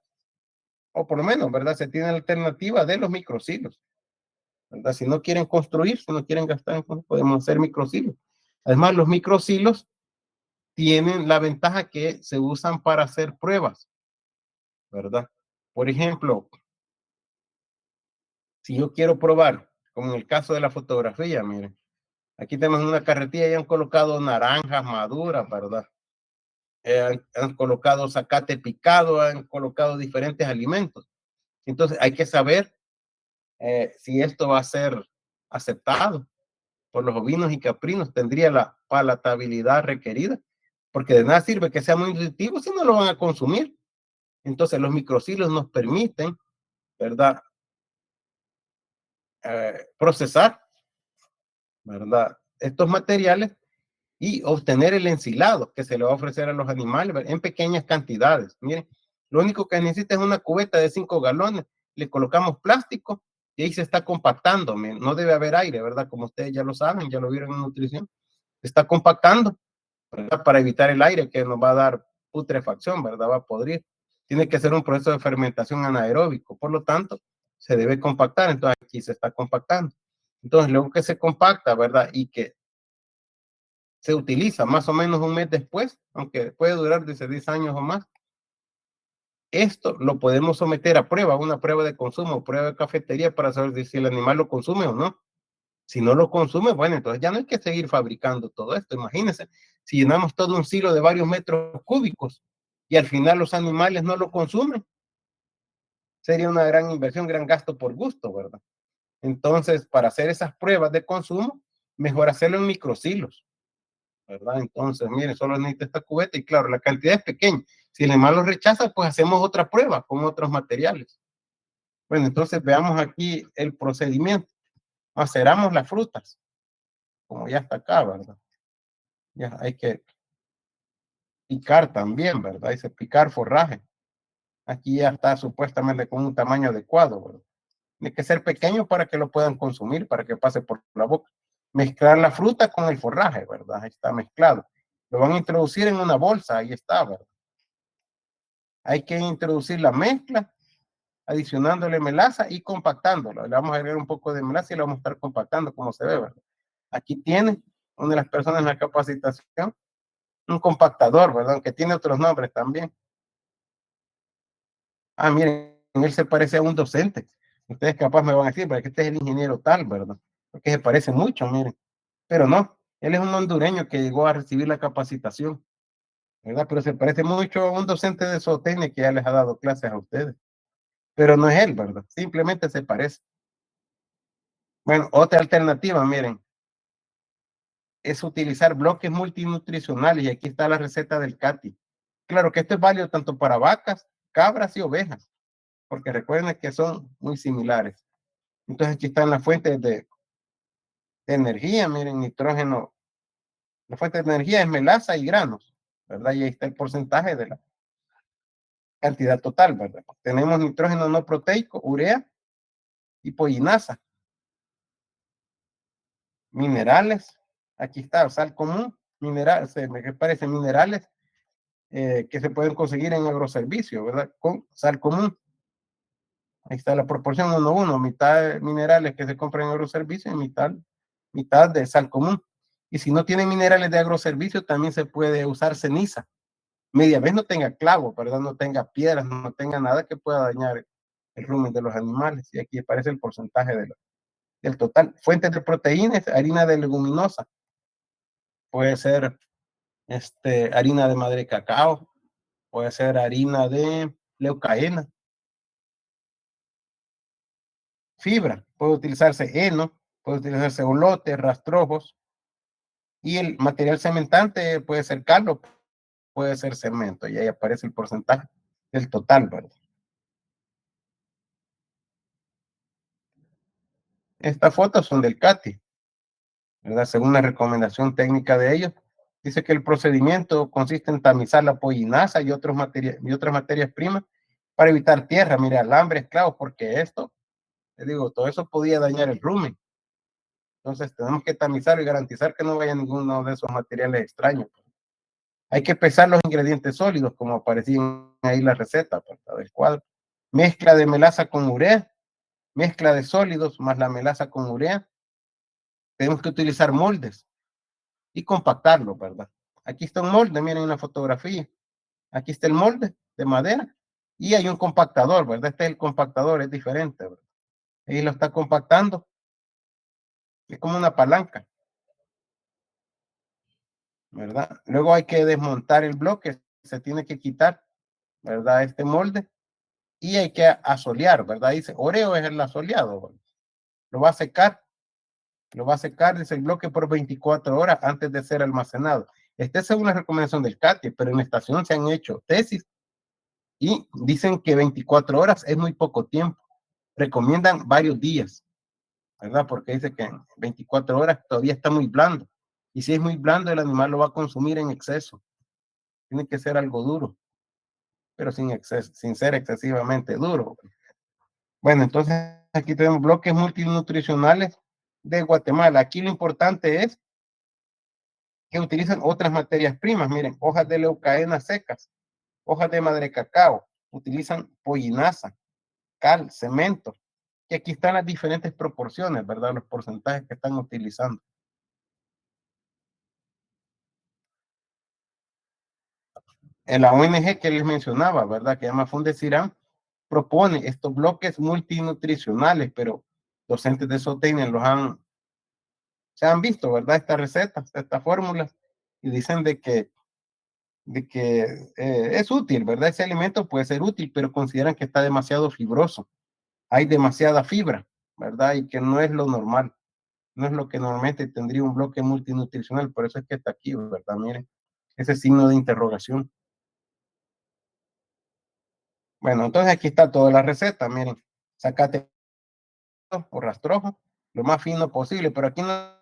o por lo menos, ¿verdad? Se tiene la alternativa de los microsilos, ¿verdad? Si no quieren construir, si no quieren gastar, podemos hacer microsilos. Además, los microsilos tienen la ventaja que se usan para hacer pruebas, ¿verdad? Por ejemplo, si yo quiero probar, como en el caso de la fotografía, miren, aquí tenemos una carretilla y han colocado naranjas maduras, ¿verdad? Han colocado zacate picado, han colocado diferentes alimentos. Entonces hay que saber si esto va a ser aceptado por los ovinos y caprinos, tendría la palatabilidad requerida, porque de nada sirve que sea muy nutritivo si no lo van a consumir. Entonces los microsilos nos permiten, ¿verdad? Procesar, ¿verdad? Estos materiales y obtener el ensilado que se le va a ofrecer a los animales en pequeñas cantidades. Miren, lo único que necesita es una cubeta de 5 galones, le colocamos plástico y ahí se está compactando. Miren, no debe haber aire, ¿verdad? Como ustedes ya lo saben, ya lo vieron en nutrición. Se está compactando, ¿verdad? Para evitar el aire que nos va a dar putrefacción, ¿verdad? Va a podrir. Tiene que ser un proceso de fermentación anaeróbico, por lo tanto, se debe compactar. Entonces aquí se está compactando. Entonces, luego que se compacta, ¿verdad? Y que se utiliza más o menos un mes después, aunque puede durar desde 10 años o más. Esto lo podemos someter a prueba, una prueba de consumo, prueba de cafetería para saber si el animal lo consume o no. Si no lo consume, bueno, entonces ya no hay que seguir fabricando todo esto. Imagínense, si llenamos todo un silo de varios metros cúbicos y al final los animales no lo consumen, sería una gran inversión, gran gasto por gusto, ¿verdad? Entonces, para hacer esas pruebas de consumo, mejor hacerlo en microsilos, ¿verdad? Entonces, miren, solo necesita esta cubeta y claro, la cantidad es pequeña. Si el animal lo rechaza, pues hacemos otra prueba con otros materiales. Bueno, entonces veamos aquí el procedimiento. Maceramos las frutas, como ya está acá, ¿verdad? Ya hay que picar también, ¿verdad? Dice picar forraje. Aquí ya está supuestamente con un tamaño adecuado, ¿verdad? Tiene que ser pequeño para que lo puedan consumir, para que pase por la boca. Mezclar la fruta con el forraje, ¿verdad? Ahí está mezclado. Lo van a introducir en una bolsa, ahí está, ¿verdad? Hay que introducir la mezcla, adicionándole melaza y compactándolo. Le vamos a agregar un poco de melaza y lo vamos a estar compactando como se ve, ¿verdad? Aquí tiene una de las personas en la capacitación, un compactador, ¿verdad? Que tiene otros nombres también. Ah, miren, él se parece a un docente. Ustedes capaz me van a decir, pero que este es el ingeniero tal, ¿verdad? Porque se parece mucho, miren. Pero no, él es un hondureño que llegó a recibir la capacitación, ¿verdad? Pero se parece mucho a un docente de zootecnia que ya les ha dado clases a ustedes. Pero no es él, ¿verdad? Simplemente se parece. Bueno, otra alternativa, miren, es utilizar bloques multinutricionales y aquí está la receta del CATI. Claro que esto es válido tanto para vacas, cabras y ovejas, porque recuerden que son muy similares. Entonces aquí están las fuentes de energía, miren, nitrógeno. La fuente de energía es melaza y granos, ¿verdad? Y ahí está el porcentaje de la cantidad total, ¿verdad? Tenemos nitrógeno no proteico, urea y polinasa. Minerales, aquí está, sal común, minerales, me parece minerales que se pueden conseguir en agroservicio, ¿verdad? Con sal común. Ahí está la proporción 1:1, mitad de minerales que se compran en agroservicio y mitad de sal común. Y si no tienen minerales de agroservicio, también se puede usar ceniza. Media vez no tenga clavo, ¿verdad? No tenga piedras, no tenga nada que pueda dañar el rumen de los animales. Y aquí aparece el porcentaje del total. Fuentes de proteínas, harina de leguminosa. Puede ser harina de madre de cacao, puede ser harina de leucaena. Fibra, puede utilizarse heno, puede utilizarse olote, rastrojos. Y el material cementante puede ser calo, puede ser cemento. Y ahí aparece el porcentaje del total, ¿verdad? Estas fotos son del CATI, ¿verdad? Según la recomendación técnica de ellos, dice que el procedimiento consiste en tamizar la pollinaza y otras materias primas para evitar tierra, mire, alambres, clavos, porque esto, les digo, todo eso podía dañar el rumen. Entonces tenemos que tamizarlo y garantizar que no vaya ninguno de esos materiales extraños. Hay que pesar los ingredientes sólidos, como aparecían ahí la receta, ¿verdad? Del cuadro. Mezcla de melaza con urea, mezcla de sólidos más la melaza con urea. Tenemos que utilizar moldes y compactarlo, ¿verdad? Aquí está un molde, miren una fotografía. Aquí está el molde de madera y hay un compactador, ¿verdad? Este es el compactador, es diferente, ¿verdad? Ahí lo está compactando. Es como una palanca, ¿verdad? Luego hay que desmontar el bloque, se tiene que quitar, ¿verdad? Este molde y hay que asolear, ¿verdad? Dice, Oreo es el asoleado, ¿verdad? Lo va a secar, dice el bloque por 24 horas antes de ser almacenado. Esta es según la recomendación del CATI, pero en la estación se han hecho tesis y dicen que 24 horas es muy poco tiempo. Recomiendan varios días, ¿verdad? Porque dice que en 24 horas todavía está muy blando. Y si es muy blando, el animal lo va a consumir en exceso. Tiene que ser algo duro, pero sin ser excesivamente duro. Bueno, entonces aquí tenemos bloques multinutricionales de Guatemala. Aquí lo importante es que utilizan otras materias primas. Miren, hojas de leucaena secas, hojas de madre cacao, utilizan pollinaza, cal, cemento. Y aquí están las diferentes proporciones, ¿verdad? Los porcentajes que están utilizando. En la ONG que les mencionaba, ¿verdad? Que llama Fundeciram, propone estos bloques multinutricionales, pero docentes de zootecnia se han visto, ¿verdad? Estas recetas, estas fórmulas, y dicen de que de que es útil, ¿verdad? Ese alimento puede ser útil, pero consideran que está demasiado fibroso. Hay demasiada fibra, ¿verdad? Y que no es lo normal. No es lo que normalmente tendría un bloque multinutricional. Por eso es que está aquí, ¿verdad? Miren, ese signo de interrogación. Bueno, entonces aquí está toda la receta. Miren, sacate o rastrojo lo más fino posible, pero aquí no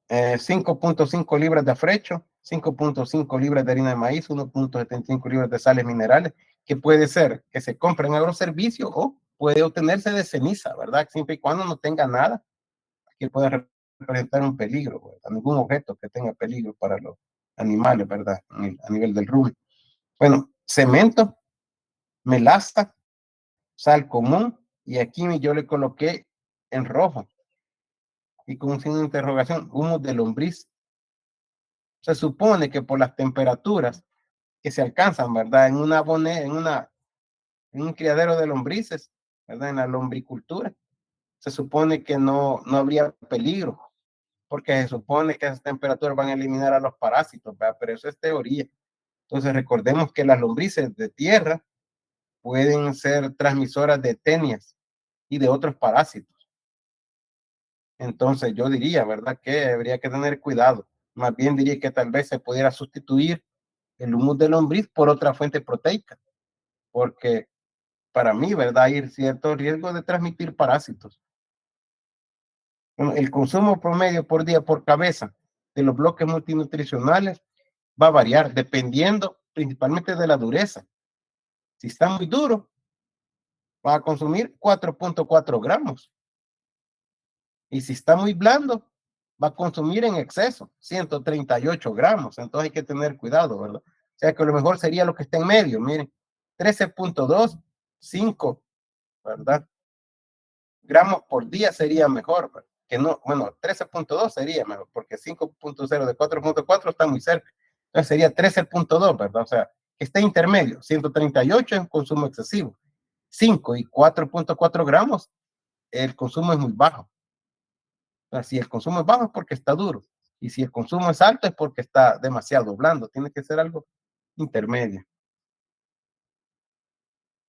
5.5 libras de afrecho, 5.5 libras de harina de maíz, 1.75 libras de sales minerales, que puede ser que se compre en agroservicio o puede obtenerse de ceniza, ¿verdad? Siempre y cuando no tenga nada que pueda representar un peligro, ¿verdad? Ningún objeto que tenga peligro para los animales, ¿verdad? A nivel del rubro. Bueno, cemento, melaza, sal común, y aquí yo le coloqué en rojo y con un signo de interrogación, humo de lombriz. Se supone que por las temperaturas que se alcanzan, ¿verdad? En un criadero de lombrices, ¿verdad? En la lombricultura, se supone que no habría peligro, porque se supone que esas temperaturas van a eliminar a los parásitos, ¿verdad? Pero eso es teoría. Entonces recordemos que las lombrices de tierra pueden ser transmisoras de tenias y de otros parásitos. Entonces yo diría, ¿verdad? Que habría que tener cuidado. Más bien diría que tal vez se pudiera sustituir el humus de lombriz por otra fuente proteica, porque para mí, ¿verdad? Hay cierto riesgo de transmitir parásitos. Bueno, el consumo promedio por día por cabeza de los bloques multinutricionales va a variar dependiendo principalmente de la dureza. Si está muy duro, va a consumir 4.4 gramos. Y si está muy blando, va a consumir en exceso 138 gramos. Entonces hay que tener cuidado, ¿verdad? O sea que lo mejor sería lo que está en medio. Miren, 13.2, 5, ¿verdad? Gramos por día sería mejor, ¿verdad? Que no, bueno, 13.2 sería mejor, porque 5.0 de 4.4 está muy cerca. Entonces sería 13.2, ¿verdad? O sea, que está intermedio. 138 es un consumo excesivo. 5 y 4.4 gramos, el consumo es muy bajo. O sea, si el consumo es bajo es porque está duro. Y si el consumo es alto es porque está demasiado blando. Tiene que ser algo intermedio.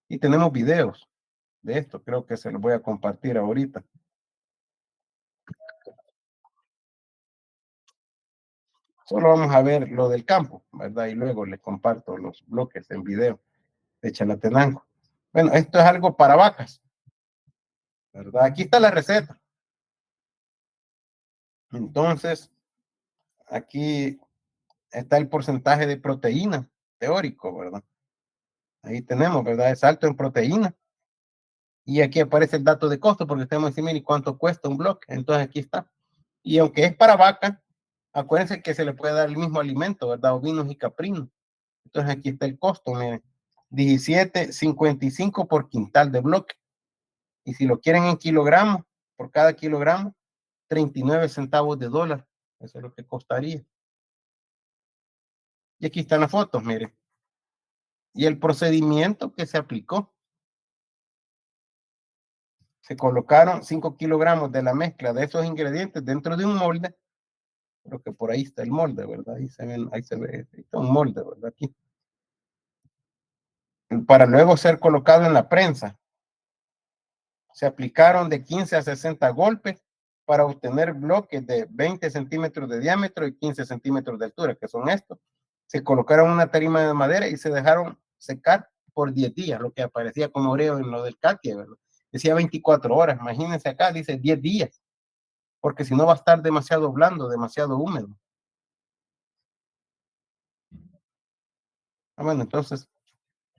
Y tenemos videos de esto. Creo que se los voy a compartir ahorita. Solo vamos a ver lo del campo, ¿verdad? Y luego les comparto los bloques en video de Chalatenango. Bueno, esto es algo para vacas, ¿verdad? Aquí está la receta. Entonces, aquí está el porcentaje de proteína teórico, ¿verdad? Ahí tenemos, ¿verdad? Es alto en proteína. Y aquí aparece el dato de costo porque tenemos que decir, mire, cuánto cuesta un bloque. Entonces aquí está. Y aunque es para vaca, acuérdense que se le puede dar el mismo alimento, ¿verdad? Ovinos y caprinos. Entonces aquí está el costo, miren. 17.55 por quintal de bloque. Y si lo quieren en kilogramos, por cada kilogramo, 39 centavos de dólar. Eso es lo que costaría. Y aquí están las fotos, miren. Y el procedimiento que se aplicó. Se colocaron 5 kilogramos de la mezcla de esos ingredientes dentro de un molde. Creo que por ahí está el molde, ¿verdad? Ahí se ve, ahí está un molde, ¿verdad? Aquí. Para luego ser colocado en la prensa. Se aplicaron de 15 a 60 golpes para obtener bloques de 20 centímetros de diámetro y 15 centímetros de altura, que son estos. Se colocaron una tarima de madera y se dejaron secar por 10 días, lo que aparecía como oreo en lo del caqui, ¿verdad? Decía 24 horas, imagínense acá, dice 10 días, porque si no va a estar demasiado blando, demasiado húmedo. Bueno, entonces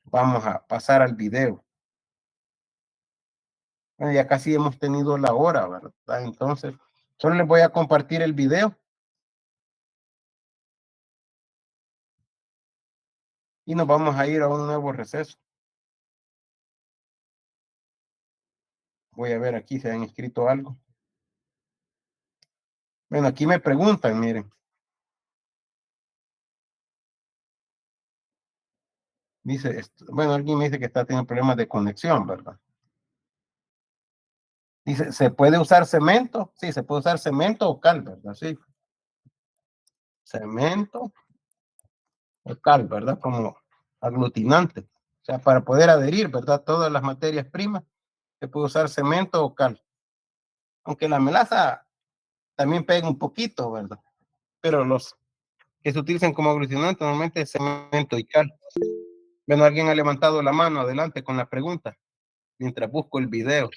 vamos a pasar al video. Bueno, ya casi hemos tenido la hora, ¿verdad? Entonces, solo les voy a compartir el video y nos vamos a ir a un nuevo receso. Voy a ver aquí si han escrito algo. Bueno, aquí me preguntan, miren. Dice, bueno, alguien me dice que está teniendo problemas de conexión, ¿verdad? Dice, ¿se puede usar cemento? Sí, se puede usar cemento o cal, ¿verdad? Sí. cemento o cal, ¿verdad? Como aglutinante. O sea, para poder adherir, ¿verdad? Todas las materias primas, se puede usar cemento o cal. Aunque la melaza también pega un poquito, ¿verdad? Pero los que se utilizan como aglutinante normalmente es cemento y cal. Bueno, alguien ha levantado la mano, adelante con la pregunta, mientras busco el video.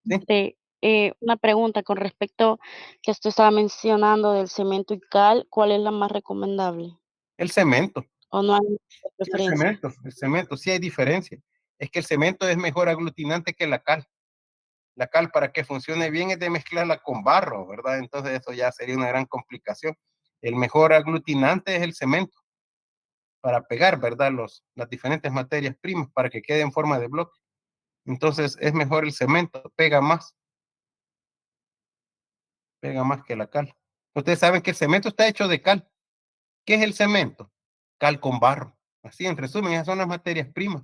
¿Sí? Una pregunta con respecto que usted estaba mencionando del cemento y cal, ¿cuál es la más recomendable? El cemento. ¿O no hay Sí, preferencia? el cemento, sí hay diferencia. Es que el cemento es mejor aglutinante que la cal. La cal, para que funcione bien, es de mezclarla con barro, ¿verdad? Entonces eso ya sería una gran complicación. El mejor aglutinante es el cemento para pegar, ¿verdad? Las diferentes materias primas para que quede en forma de bloque. Entonces es mejor el cemento, pega más que la cal. Ustedes saben que el cemento está hecho de cal. ¿Qué es el cemento? Cal con barro. Así, en resumen, esas son las materias primas.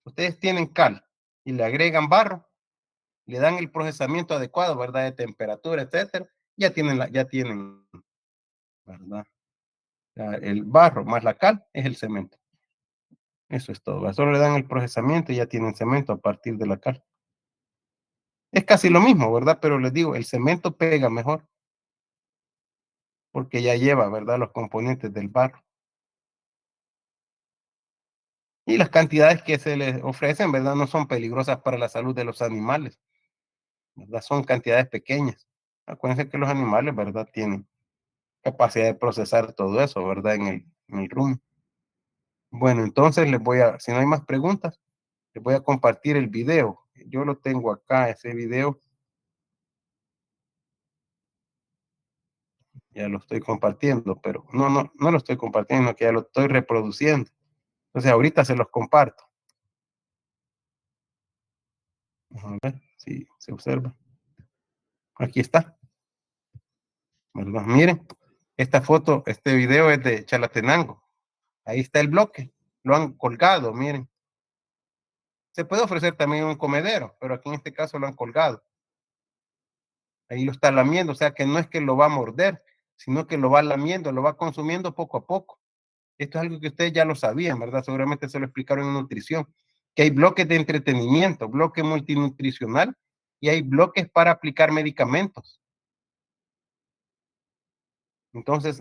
Ustedes tienen cal y le agregan barro, le dan el procesamiento adecuado, ¿verdad? De temperatura, etcétera. Ya tienen, ¿verdad? El barro más la cal es el cemento. Eso es todo. Solo le dan el procesamiento y ya tienen cemento a partir de la cal. Es casi lo mismo, ¿verdad? Pero les digo, el cemento pega mejor porque ya lleva, ¿verdad? Los componentes del barro. Y las cantidades que se les ofrecen, ¿verdad? No son peligrosas para la salud de los animales, ¿verdad? Son cantidades pequeñas. Acuérdense que los animales, ¿verdad? Tienen capacidad de procesar todo eso, ¿verdad? En el rumen. Bueno, entonces si no hay más preguntas, les voy a compartir el video. Yo lo tengo acá, ese video. Ya lo estoy compartiendo, pero no lo estoy compartiendo, que ya lo estoy reproduciendo. Entonces ahorita se los comparto. Vamos a ver si se observa. Aquí está, ¿verdad? Miren, esta foto, este video es de Chalatenango. Ahí está el bloque, lo han colgado, miren. Se puede ofrecer también un comedero, pero aquí en este caso lo han colgado. Ahí lo está lamiendo, o sea que no es que lo va a morder, sino que lo va lamiendo, lo va consumiendo poco a poco. Esto es algo que ustedes ya lo sabían, ¿verdad? Seguramente se lo explicaron en nutrición, que hay bloques de entretenimiento, bloque multinutricional y hay bloques para aplicar medicamentos. Entonces,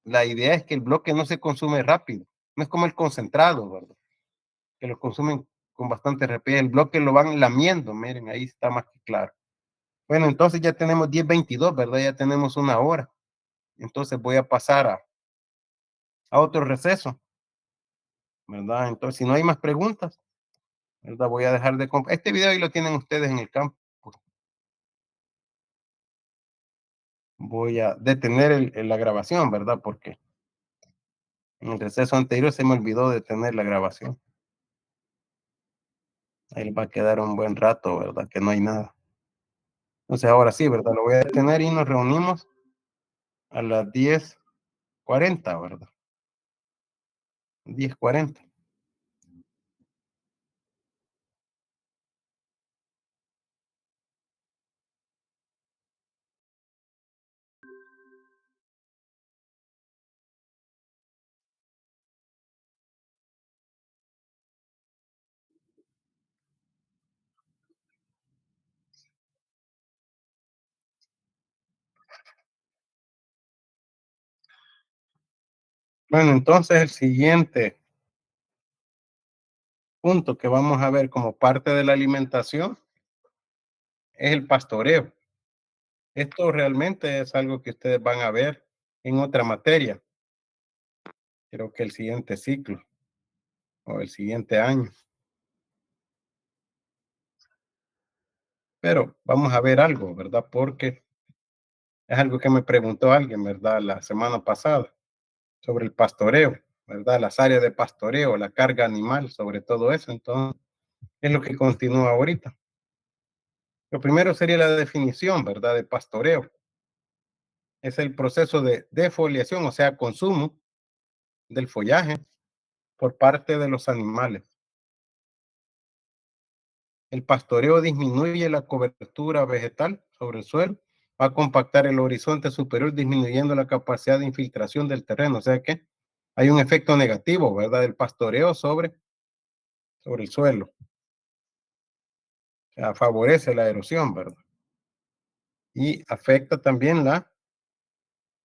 la idea es que el bloque no se consume rápido, no es como el concentrado, ¿verdad? Que lo consumen con bastante rapidez. El bloque lo van lamiendo, miren, ahí está más que claro. Bueno, entonces ya tenemos 10:22, ¿verdad? Ya tenemos una hora. Entonces voy a pasar a otro receso, ¿verdad? Entonces, si no hay más preguntas, ¿verdad? Voy a dejar de compartir. Este video ahí lo tienen ustedes en el campo. Voy a detener la grabación, ¿verdad? Porque en el receso anterior se me olvidó detener la grabación. Ahí va a quedar un buen rato, ¿verdad? Que no hay nada. Entonces ahora sí, ¿verdad? Lo voy a detener y nos reunimos a las 10:40, ¿verdad? 10:40. Bueno, entonces el siguiente punto que vamos a ver como parte de la alimentación es el pastoreo. Esto realmente es algo que ustedes van a ver en otra materia. Creo que el siguiente ciclo o el siguiente año. Pero vamos a ver algo, ¿verdad? Porque es algo que me preguntó alguien, ¿verdad? La semana pasada sobre el pastoreo, ¿verdad? Las áreas de pastoreo, la carga animal, sobre todo eso. Entonces, es lo que continúa ahorita. Lo primero sería la definición, ¿verdad? De pastoreo. Es el proceso de defoliación, o sea, consumo del follaje por parte de los animales. El pastoreo disminuye la cobertura vegetal sobre el suelo va a compactar el horizonte superior, disminuyendo la capacidad de infiltración del terreno. O sea que hay un efecto negativo, ¿verdad? Del pastoreo sobre el suelo. O sea, favorece la erosión, ¿verdad? Y afecta también la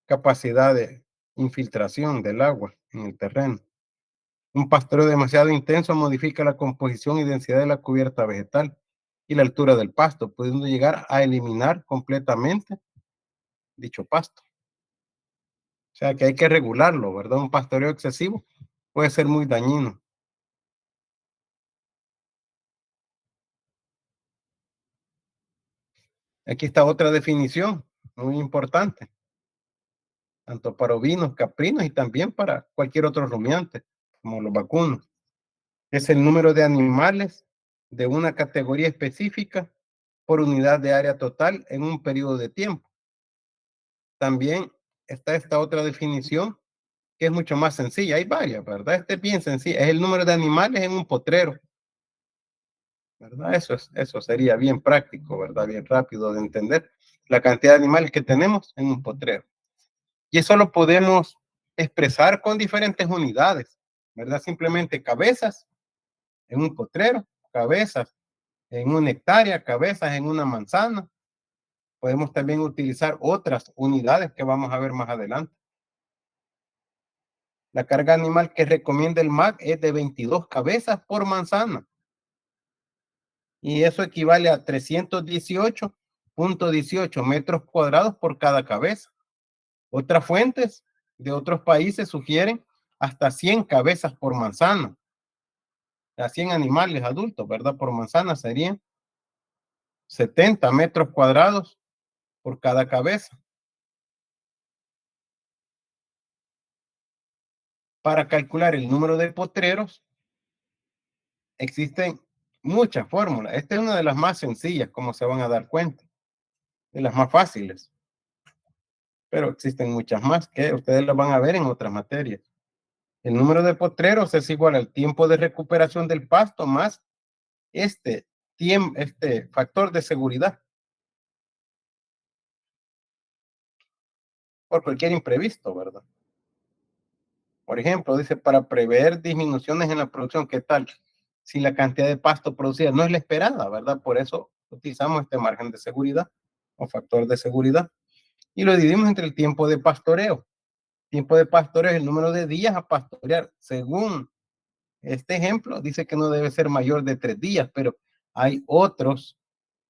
capacidad de infiltración del agua en el terreno. Un pastoreo demasiado intenso modifica la composición y densidad de la cubierta vegetal y la altura del pasto, pudiendo llegar a eliminar completamente dicho pasto. O sea que hay que regularlo, ¿verdad? Un pastoreo excesivo puede ser muy dañino. Aquí está otra definición muy importante, tanto para ovinos, caprinos y también para cualquier otro rumiante, como los vacunos. Es el número de animales de una categoría específica por unidad de área total en un periodo de tiempo. También está esta otra definición que es mucho más sencilla. Hay varias, ¿verdad? Este es bien sencilla. Es el número de animales en un potrero, ¿verdad? Eso sería bien práctico, ¿verdad? Bien rápido de entender la cantidad de animales que tenemos en un potrero. Y eso lo podemos expresar con diferentes unidades, ¿verdad? Simplemente cabezas en un potrero, cabezas en una hectárea, cabezas en una manzana. Podemos también utilizar otras unidades que vamos a ver más adelante. La carga animal que recomienda el MAC es de 22 cabezas por manzana. Y eso equivale a 318.18 metros cuadrados por cada cabeza. Otras fuentes de otros países sugieren hasta 100 cabezas por manzana. A 100 animales adultos, ¿verdad? Por manzana serían 70 metros cuadrados por cada cabeza. Para calcular el número de potreros, existen muchas fórmulas. Esta es una de las más sencillas, como se van a dar cuenta, de las más fáciles. Pero existen muchas más que ustedes las van a ver en otras materias. El número de potreros es igual al tiempo de recuperación del pasto más este factor de seguridad por cualquier imprevisto, ¿verdad? Por ejemplo, dice, para prever disminuciones en la producción, ¿qué tal? Si la cantidad de pasto producida no es la esperada, ¿verdad? Por eso utilizamos este margen de seguridad o factor de seguridad y lo dividimos entre el tiempo de pastoreo. Tiempo de pastoreo es el número de días a pastorear. Según este ejemplo, dice que no debe ser mayor de 3 días, pero hay otros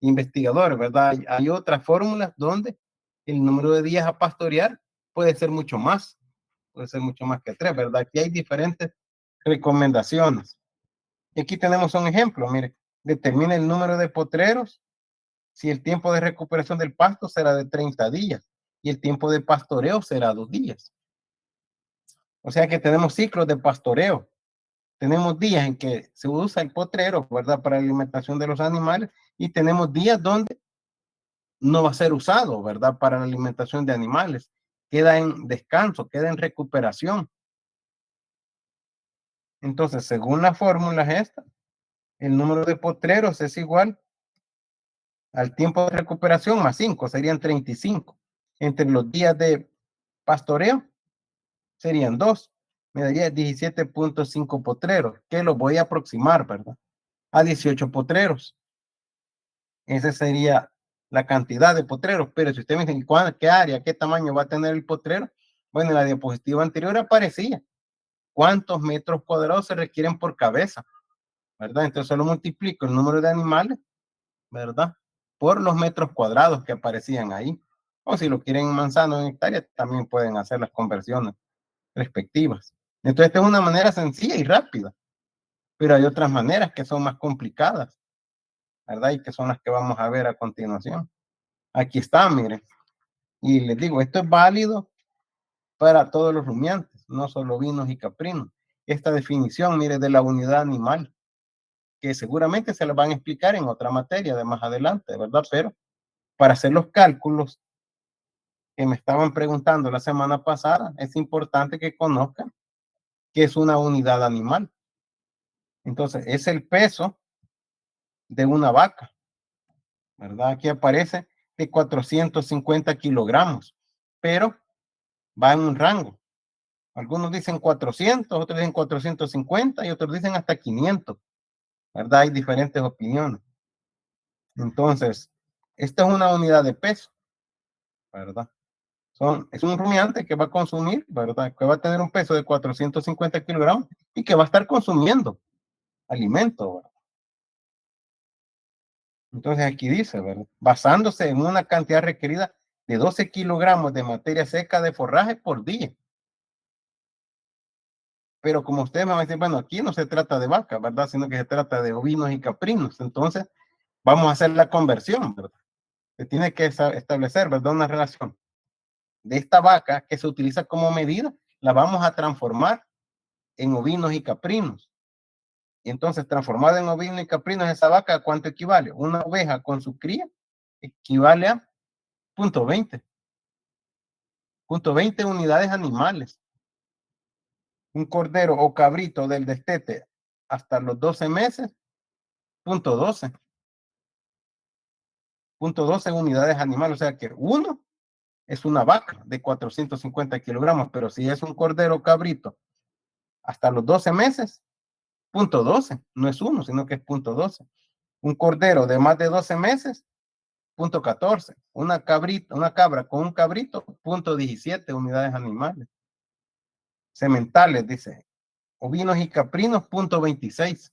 investigadores, ¿verdad? Hay otras fórmulas donde el número de días a pastorear puede ser mucho más que 3, ¿verdad? Aquí hay diferentes recomendaciones. Y aquí tenemos un ejemplo, mire, determina el número de potreros si el tiempo de recuperación del pasto será de 30 días y el tiempo de pastoreo será 2 días. O sea que tenemos ciclos de pastoreo. Tenemos días en que se usa el potrero, ¿verdad? Para la alimentación de los animales y tenemos días donde no va a ser usado, ¿verdad? Para la alimentación de animales. Queda en descanso, queda en recuperación. Entonces, según la fórmula esta, el número de potreros es igual al tiempo de recuperación más 5, serían 35. Entre los días de pastoreo serían 2. Me daría 17.5 potreros, que lo voy a aproximar, ¿verdad? A 18 potreros. Esa sería la cantidad de potreros. Pero si usted me dice qué área, qué tamaño va a tener el potrero, bueno, en la diapositiva anterior aparecía cuántos metros cuadrados se requieren por cabeza, ¿verdad? Entonces solo multiplico el número de animales, ¿verdad? Por los metros cuadrados que aparecían ahí. O si lo quieren en manzana o en hectárea, también pueden hacer las conversiones respectivas. Entonces, esta es una manera sencilla y rápida, pero hay otras maneras que son más complicadas, ¿verdad? Y que son las que vamos a ver a continuación. Aquí está, miren. Y les digo, esto es válido para todos los rumiantes, no solo vinos y caprinos. Esta definición, mire, de la unidad animal, que seguramente se la van a explicar en otra materia de más adelante, ¿verdad? Pero para hacer los cálculos que me estaban preguntando la semana pasada, es importante que conozcan qué es una unidad animal. Entonces, es el peso de una vaca, ¿verdad? Aquí aparece de 450 kilogramos, pero va en un rango. Algunos dicen 400, otros dicen 450 y otros dicen hasta 500, ¿verdad? Hay diferentes opiniones. Entonces, esta es una unidad de peso, ¿verdad? Es un rumiante que va a consumir, ¿verdad? Que va a tener un peso de 450 kilogramos y que va a estar consumiendo alimento, ¿verdad? Entonces aquí dice, ¿verdad? Basándose en una cantidad requerida de 12 kilogramos de materia seca de forraje por día. Pero como ustedes me van a decir, bueno, aquí no se trata de vaca, ¿verdad? Sino que se trata de ovinos y caprinos. Entonces, vamos a hacer la conversión, ¿verdad? Se tiene que establecer, ¿verdad? Una relación de esta vaca que se utiliza como medida, la vamos a transformar en ovinos y caprinos. Y entonces, transformada en ovinos y caprinos, esa vaca, ¿a cuánto equivale? Una oveja con su cría equivale a 0.20. 0.20 unidades animales. Un cordero o cabrito del destete hasta los 12 meses, 0.12. 0.12 unidades animales. O sea que uno es una vaca de 450 kilogramos, pero si es un cordero o cabrito hasta los 12 meses, 0.12. No es uno, sino que es 0.12. Un cordero de más de 12 meses, 0.14. Una cabra con un cabrito, 0.17 unidades animales. Sementales, dice. Ovinos y caprinos, 0.26.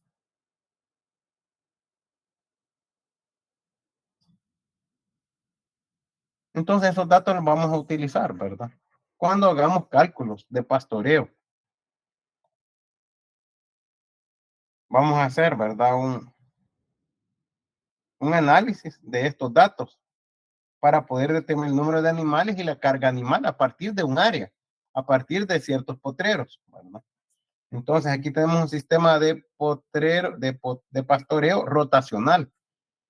Entonces esos datos los vamos a utilizar, ¿verdad? Cuando hagamos cálculos de pastoreo. Vamos a hacer, ¿verdad? Un análisis de estos datos para poder determinar el número de animales y la carga animal a partir de un área, a partir de ciertos potreros, ¿verdad? Entonces aquí tenemos un sistema de potrero, de pastoreo rotacional,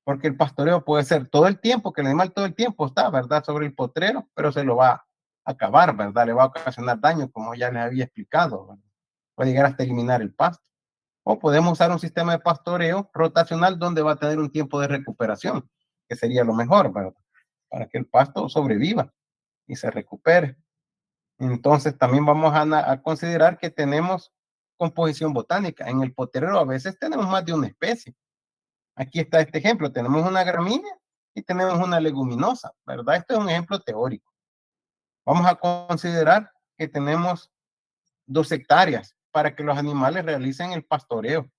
porque el pastoreo puede ser todo el tiempo, que el animal todo el tiempo está, ¿verdad? Sobre el potrero, pero se lo va a acabar, ¿verdad? Le va a ocasionar daño, como ya les había explicado, ¿verdad? Puede llegar hasta eliminar el pasto. O podemos usar un sistema de pastoreo rotacional donde va a tener un tiempo de recuperación, que sería lo mejor, ¿verdad? Para que el pasto sobreviva y se recupere. Entonces también vamos a considerar que tenemos composición botánica. En el potrero a veces tenemos más de una especie. Aquí está este ejemplo. Tenemos una gramínea y tenemos una leguminosa, ¿verdad? Esto es un ejemplo teórico. Vamos a considerar que tenemos 2 hectáreas para que los animales realicen el pastoreo,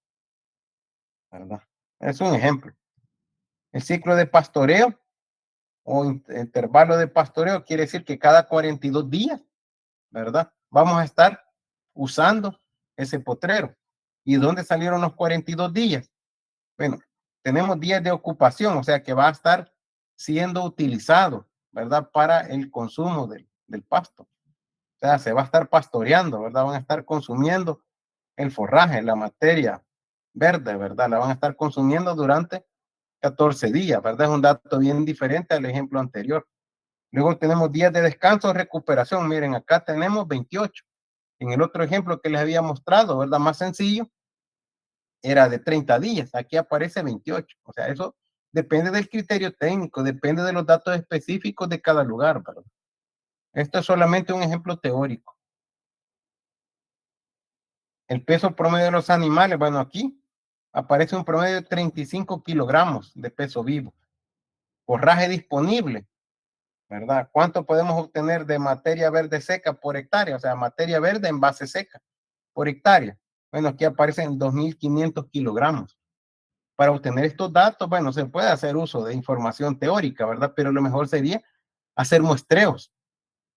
¿verdad? Es un ejemplo. El ciclo de pastoreo o intervalo de pastoreo quiere decir que cada 42 días, ¿verdad? Vamos a estar usando ese potrero. ¿Y dónde salieron los 42 días? Bueno, tenemos días de ocupación, o sea que va a estar siendo utilizado, ¿verdad? Para el consumo del pasto. O sea, se va a estar pastoreando, ¿verdad? Van a estar consumiendo el forraje, la materia verde, ¿verdad? La van a estar consumiendo durante 14 días, ¿verdad? Es un dato bien diferente al ejemplo anterior. Luego tenemos días de descanso o recuperación. Miren, acá tenemos 28. En el otro ejemplo que les había mostrado, ¿verdad? Más sencillo, era de 30 días. Aquí aparece 28. O sea, eso depende del criterio técnico, depende de los datos específicos de cada lugar, ¿verdad? Esto es solamente un ejemplo teórico. El peso promedio de los animales, bueno, aquí aparece un promedio de 35 kilogramos de peso vivo. Forraje disponible, ¿verdad? ¿Cuánto podemos obtener de materia verde seca por hectárea? O sea, materia verde en base seca por hectárea. Bueno, aquí aparecen 2.500 kilogramos. Para obtener estos datos, bueno, se puede hacer uso de información teórica, ¿verdad? Pero lo mejor sería hacer muestreos,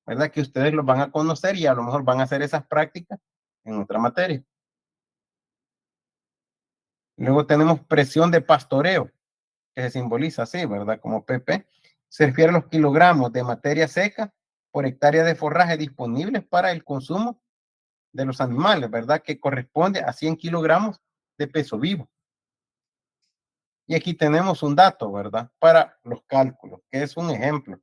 ¿verdad? Que ustedes los van a conocer y a lo mejor van a hacer esas prácticas en otra materia. Luego tenemos presión de pastoreo, que se simboliza así, ¿verdad? Como PP. Se refiere a los kilogramos de materia seca por hectárea de forraje disponibles para el consumo de los animales, ¿verdad? Que corresponde a 100 kilogramos de peso vivo. Y aquí tenemos un dato, ¿verdad? Para los cálculos, que es un ejemplo.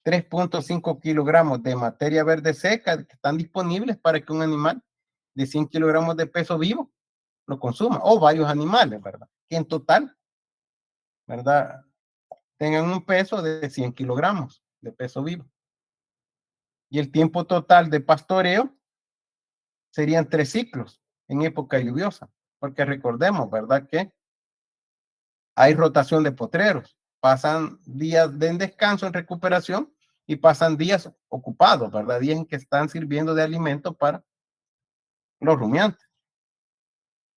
3.5 kilogramos de materia verde seca que están disponibles para que un animal de 100 kilogramos de peso vivo lo consuma, o varios animales, ¿verdad? Que en total, ¿verdad? tengan un peso de 100 kilogramos de peso vivo. Y el tiempo total de pastoreo serían 3 ciclos en época lluviosa, porque recordemos, ¿verdad? Que hay rotación de potreros, pasan días de descanso en recuperación y pasan días ocupados, ¿verdad? Días en que están sirviendo de alimento para los rumiantes,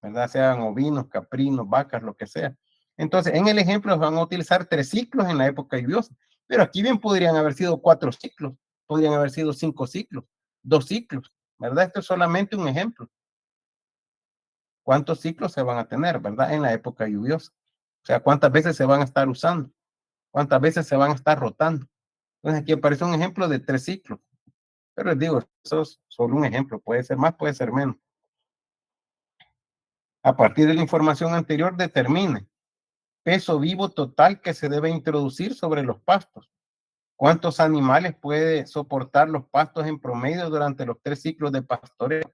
¿verdad? Sean ovinos, caprinos, vacas, lo que sea. Entonces, en el ejemplo van a utilizar 3 ciclos en la época lluviosa, pero aquí bien podrían haber sido 4 ciclos, podrían haber sido 5 ciclos, 2 ciclos, ¿verdad? Esto es solamente un ejemplo. ¿Cuántos ciclos se van a tener, verdad? En la época lluviosa. O sea, ¿cuántas veces se van a estar usando? ¿Cuántas veces se van a estar rotando? Entonces, aquí aparece un ejemplo de 3 ciclos. Pero les digo, eso es solo un ejemplo. Puede ser más, puede ser menos. A partir de la información anterior, determine peso vivo total que se debe introducir sobre los pastos. ¿Cuántos animales puede soportar los pastos en promedio durante los 3 ciclos de pastoreo?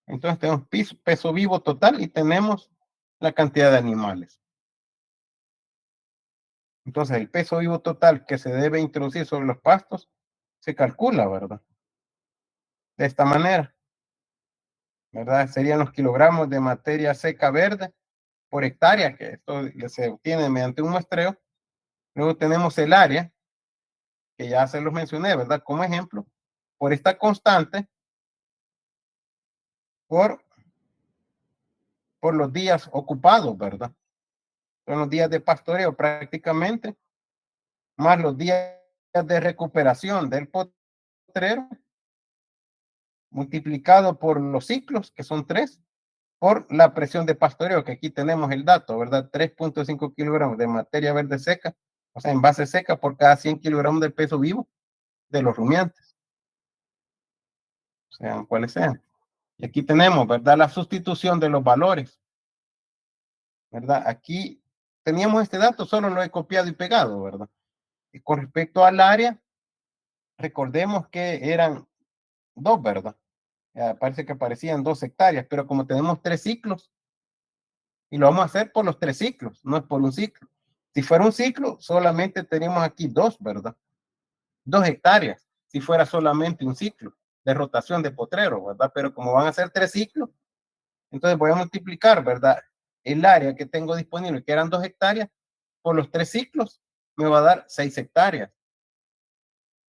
Entonces tenemos peso vivo total y tenemos la cantidad de animales. Entonces el peso vivo total que se debe introducir sobre los pastos se calcula, ¿verdad? De esta manera, ¿verdad? Serían los kilogramos de materia seca verde por hectárea, que esto se obtiene mediante un muestreo. Luego tenemos el área, que ya se los mencioné, ¿verdad? Como ejemplo, por esta constante, por los días ocupados, ¿verdad? Son los días de pastoreo prácticamente, más los días de recuperación del potrero, multiplicado por los ciclos, que son 3, por la presión de pastoreo, que aquí tenemos el dato, ¿verdad? 3.5 kilogramos de materia verde seca, o sea, en base seca por cada 100 kilogramos de peso vivo de los rumiantes, sean cuales sean. Y aquí tenemos, ¿verdad? La sustitución de los valores, ¿verdad? Aquí teníamos este dato, solo lo he copiado y pegado, ¿verdad? Y con respecto al área, recordemos que eran 2, ¿verdad? Parece que parecían 2 hectáreas, pero como tenemos 3 ciclos, y lo vamos a hacer por los 3 ciclos, no es por un ciclo. Si fuera un ciclo, solamente tenemos aquí 2, ¿verdad? 2 hectáreas, si fuera solamente un ciclo de rotación de potrero, ¿verdad? Pero como van a ser 3 ciclos, entonces voy a multiplicar, ¿verdad? El área que tengo disponible, que eran 2 hectáreas, por los 3 ciclos, me va a dar 6 hectáreas.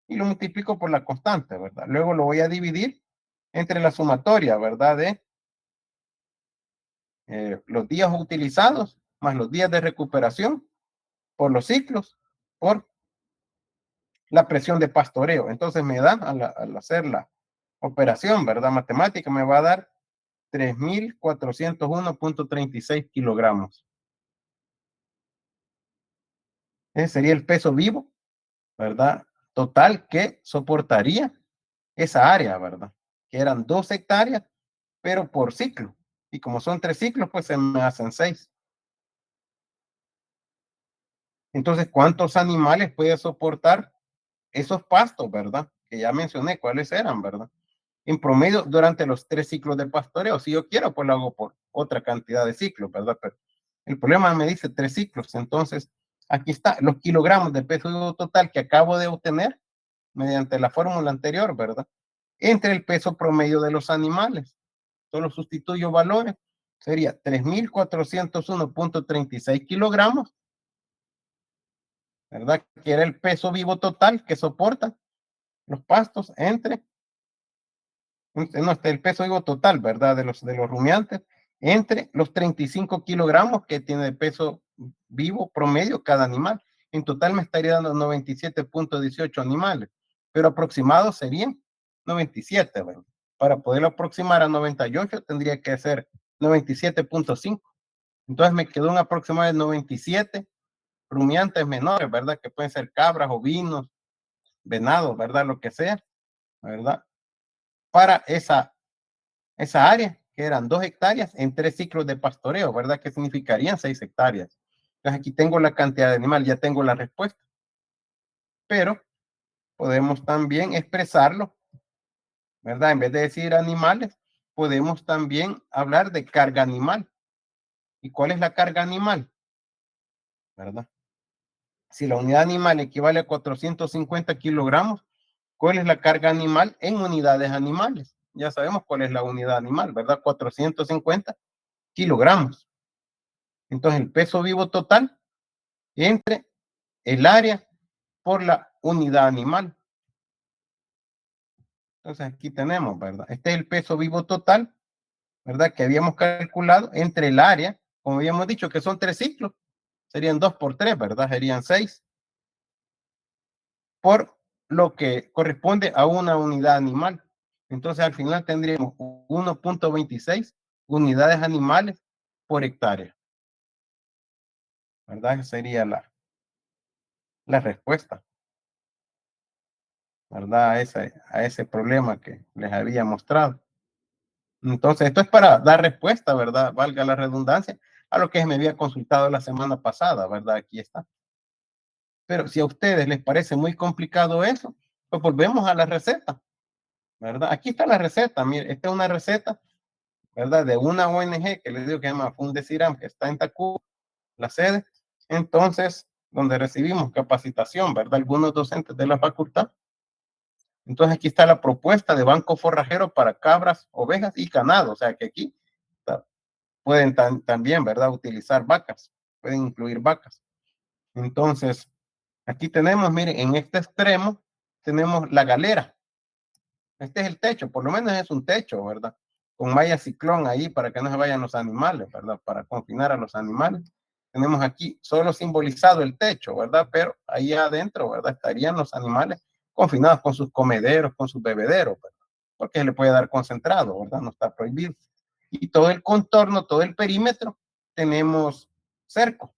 Y lo multiplico por la constante, ¿verdad? Luego lo voy a dividir entre la sumatoria, ¿verdad? De los días utilizados más los días de recuperación por los ciclos, por la presión de pastoreo. Entonces me da, al hacer la operación, ¿verdad? Matemática, me va a dar 3.401.36 kilogramos. Ese sería el peso vivo, ¿verdad? Total que soportaría esa área, ¿verdad? Que eran 2 hectáreas, pero por ciclo. Y como son 3 ciclos, pues se me hacen 6. Entonces, ¿cuántos animales puede soportar esos pastos, verdad? Que ya mencioné cuáles eran, ¿verdad? En promedio durante los 3 ciclos de pastoreo. Si yo quiero, pues lo hago por otra cantidad de ciclos, ¿verdad? Pero el problema me dice 3 ciclos. Entonces, aquí está los kilogramos de peso total que acabo de obtener mediante la fórmula anterior, ¿verdad? Entre el peso promedio de los animales. Solo sustituyo valores. Sería 3.401.36 kilogramos, ¿verdad? Que era el peso vivo total que soportan los pastos entre, no, está el peso vivo total, ¿verdad? De los rumiantes, entre los 35 kilogramos que tiene de peso vivo promedio cada animal. En total me estaría dando 97.18 animales, pero aproximados serían 97, ¿verdad? Para poderlo aproximar a 98 tendría que ser 97.5. Entonces me quedó un aproximado de 97 rumiantes menores, ¿verdad? Que pueden ser cabras, ovinos, venados, ¿verdad? Lo que sea, ¿verdad? Para esa área, que eran 2 hectáreas en 3 ciclos de pastoreo, ¿verdad? Que significarían 6 hectáreas. Entonces aquí tengo la cantidad de animal, ya tengo la respuesta. Pero podemos también expresarlo, ¿verdad? En vez de decir animales, podemos también hablar de carga animal. ¿Y cuál es la carga animal? ¿Verdad? Si la unidad animal equivale a 450 kilogramos, ¿cuál es la carga animal en unidades animales? Ya sabemos cuál es la unidad animal, ¿verdad? 450 kilogramos. Entonces, el peso vivo total entre el área por la unidad animal. Entonces, aquí tenemos, ¿verdad? Este es el peso vivo total, ¿verdad? Que habíamos calculado entre el área, como habíamos dicho, que son 3 ciclos. Serían 2 por 3, ¿verdad? Serían 6. Por lo que corresponde a una unidad animal. Entonces, al final tendríamos 1.26 unidades animales por hectárea. ¿Verdad? Esa sería la respuesta. ¿Verdad? A ese problema que les había mostrado. Entonces, esto es para dar respuesta, ¿verdad? Valga la redundancia, a lo que me había consultado la semana pasada, ¿verdad? Aquí está. Pero si a ustedes les parece muy complicado eso, pues volvemos a la receta, ¿verdad? Aquí está la receta, mire, esta es una receta, ¿verdad? De una ONG que les digo que se llama Fundeciram, que está en Tacuba, la sede. Entonces, donde recibimos capacitación, ¿verdad? Algunos docentes de la facultad. Entonces, aquí está la propuesta de banco forrajero para cabras, ovejas y ganado. O sea, que aquí pueden también, ¿verdad? Utilizar vacas, pueden incluir vacas. Entonces, aquí tenemos, miren, en este extremo tenemos la galera. Este es el techo, por lo menos es un techo, ¿verdad? Con malla ciclón ahí para que no se vayan los animales, ¿verdad? Para confinar a los animales. Tenemos aquí solo simbolizado el techo, ¿verdad? Pero ahí adentro, ¿verdad? Estarían los animales confinados con sus comederos, con sus bebederos, ¿verdad? Porque se le puede dar concentrado, ¿verdad? No está prohibido. Y todo el contorno, todo el perímetro, tenemos cerco,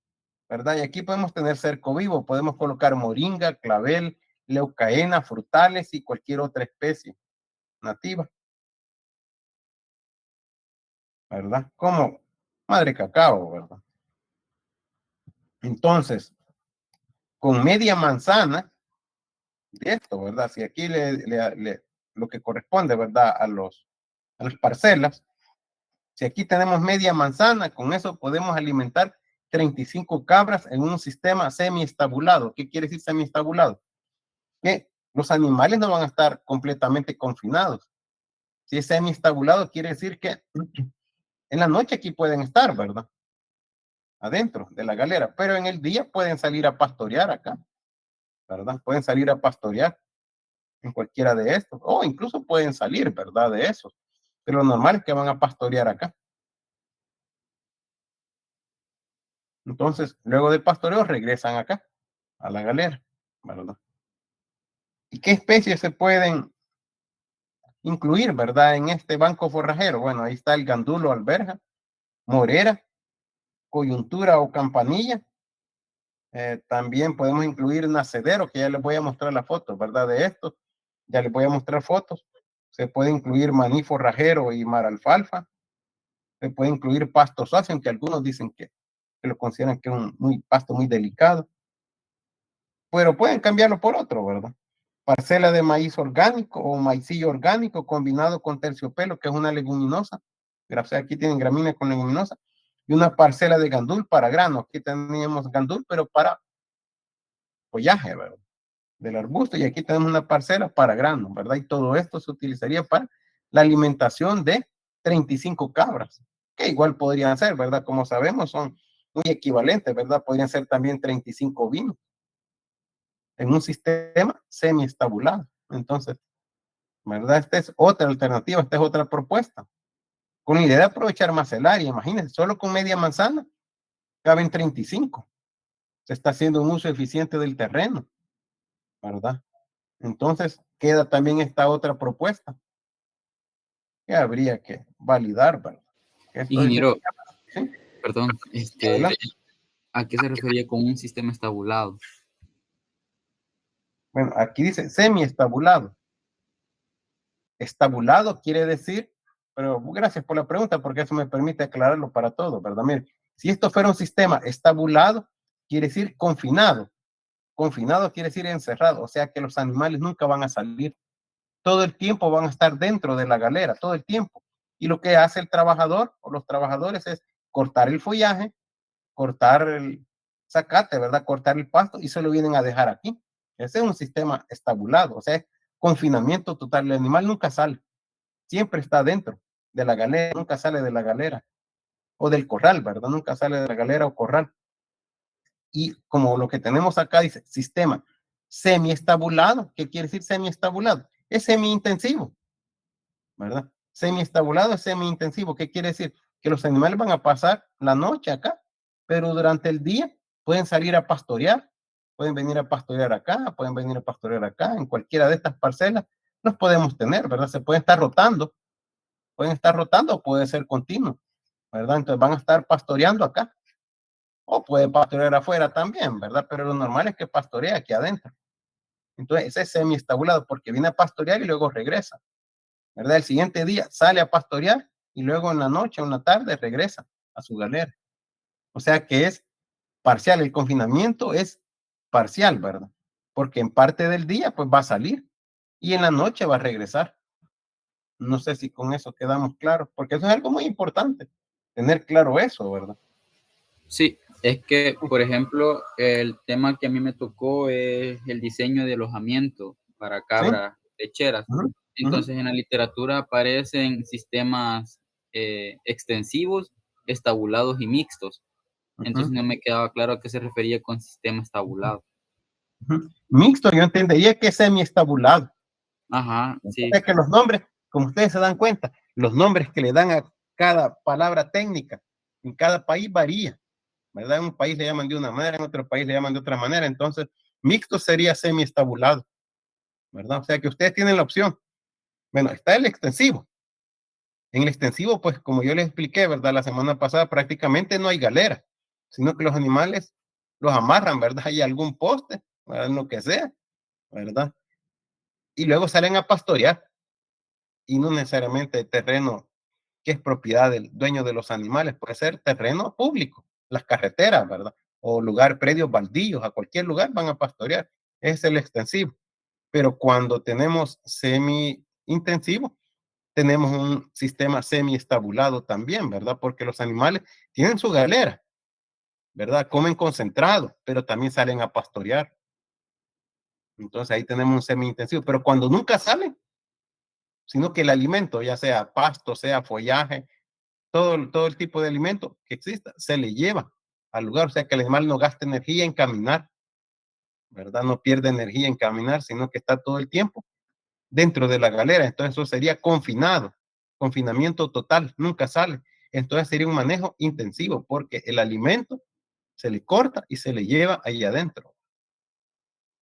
¿verdad? Y aquí podemos tener cerco vivo, podemos colocar moringa, clavel, leucaena, frutales y cualquier otra especie nativa, ¿verdad? Como madre cacao, ¿verdad? Entonces, con media manzana de esto, ¿verdad? Si aquí lo que corresponde, ¿verdad? A las parcelas, si aquí tenemos media manzana, con eso podemos alimentar 35 cabras en un sistema semiestabulado. ¿Qué quiere decir semiestabulado? Que los animales no van a estar completamente confinados. Si es semiestabulado, quiere decir que en la noche aquí pueden estar, ¿verdad? Adentro de la galera, pero en el día pueden salir a pastorear acá, ¿verdad? Pueden salir a pastorear en cualquiera de estos, o incluso pueden salir, ¿verdad? De esos, pero lo normal es que van a pastorear acá. Entonces, luego del pastoreo regresan acá, a la galera, ¿verdad? ¿Y qué especies se pueden incluir, ¿verdad? En este banco forrajero. Bueno, ahí está el gandulo alberja, morera, coyuntura o campanilla. También podemos incluir nacedero, que ya les voy a mostrar la foto, ¿verdad? De esto, ya les voy a mostrar fotos. Se puede incluir maní forrajero y mar alfalfa. Se puede incluir pasto suave, aunque algunos dicen que lo consideran que es un pasto muy delicado. Pero pueden cambiarlo por otro, ¿verdad? Parcela de maíz orgánico o maicillo orgánico combinado con terciopelo, que es una leguminosa. O sea, aquí tienen gramínea con leguminosa. Y una parcela de gandul para grano. Aquí teníamos gandul, pero para follaje, ¿verdad? Del arbusto. Y aquí tenemos una parcela para grano, ¿verdad? Y todo esto se utilizaría para la alimentación de 35 cabras, que igual podrían ser, ¿verdad? Como sabemos, son muy equivalentes, ¿verdad? Podrían ser también 35 vinos en un sistema semiestabulado. Entonces, ¿verdad? Esta es otra alternativa, esta es otra propuesta. Con la idea de aprovechar más el área, imagínense, solo con media manzana caben 35. Se está haciendo un uso eficiente del terreno, ¿verdad? Entonces, queda también esta otra propuesta que habría que validar, ¿verdad? Esto es Ingeniero, ¿sí? perdón, ¿a qué se refería con un sistema estabulado? Bueno, aquí dice semiestabulado. Estabulado quiere decir, pero gracias por la pregunta porque eso me permite aclararlo para todos, ¿verdad? Mire, si esto fuera un sistema estabulado, quiere decir confinado. Confinado quiere decir encerrado, o sea que los animales nunca van a salir. Todo el tiempo van a estar dentro de la galera, todo el tiempo. Y lo que hace el trabajador o los trabajadores es cortar el follaje, cortar el zacate, ¿verdad? Cortar el pasto y se lo vienen a dejar aquí. Ese es un sistema estabulado, o sea, es confinamiento total. El animal nunca sale, siempre está dentro de la galera, nunca sale de la galera o del corral, ¿verdad? Nunca sale de la galera o corral. Y como lo que tenemos acá dice sistema semiestabulado, ¿qué quiere decir semiestabulado? Es semi-intensivo, ¿verdad? Semiestabulado es semi-intensivo. ¿Qué quiere decir? Que los animales van a pasar la noche acá, pero durante el día pueden salir a pastorear, pueden venir a pastorear acá, pueden venir a pastorear acá, en cualquiera de estas parcelas los podemos tener, ¿verdad? Se pueden estar rotando o puede ser continuo, ¿verdad? Entonces van a estar pastoreando acá, o puede pastorear afuera también, ¿verdad? Pero lo normal es que pastoree aquí adentro. Entonces ese es semiestabulado porque viene a pastorear y luego regresa, ¿verdad? El siguiente día sale a pastorear y luego en la noche o en la tarde regresa a su galera. O sea que es parcial, el confinamiento es parcial, ¿verdad? Porque en parte del día pues va a salir y en la noche va a regresar. No sé si con eso quedamos claros, porque eso es algo muy importante, tener claro eso, ¿verdad? Sí, es que, por ejemplo, el tema que a mí me tocó es el diseño de alojamiento para Sí. cabras lecheras. Ujú, ujú. Entonces, en la literatura aparecen sistemas extensivos, estabulados y mixtos. Entonces, Ujú, no me quedaba claro a qué se refería con sistema estabulado. ujú. Mixto, yo entendería que es semiestabulado. Ajá, O sí, sea que los nombres, como ustedes se dan cuenta, los nombres que le dan a cada palabra técnica en cada país varía, ¿verdad? En un país le llaman de una manera, en otro país le llaman de otra manera. Entonces, mixto sería semiestabulado, ¿verdad? O sea que ustedes tienen la opción. Bueno, está el extensivo. En el extensivo, pues como yo les expliqué, ¿verdad? La semana pasada prácticamente no hay galera, sino que los animales los amarran, ¿verdad? Hay algún poste, ¿verdad? Lo que sea, ¿verdad? Y luego salen a pastorear y no necesariamente terreno que es propiedad del dueño de los animales, puede ser terreno público, las carreteras, ¿verdad? O lugar, predios baldíos, a cualquier lugar van a pastorear. Es el extensivo. Pero cuando tenemos semi-intensivo, tenemos un sistema semi-estabulado también, ¿verdad? Porque los animales tienen su galera, ¿verdad? Comen concentrado, pero también salen a pastorear. Entonces ahí tenemos un semi-intensivo. Pero cuando nunca salen, sino que el alimento, ya sea pasto, sea follaje, todo el tipo de alimento que exista, se le lleva al lugar. O sea que el animal no gasta energía en caminar, ¿verdad? No pierde energía en caminar, sino que está todo el tiempo dentro de la galera. Entonces eso sería confinado, confinamiento total, nunca sale. Entonces sería un manejo intensivo porque el alimento se le corta y se le lleva ahí adentro.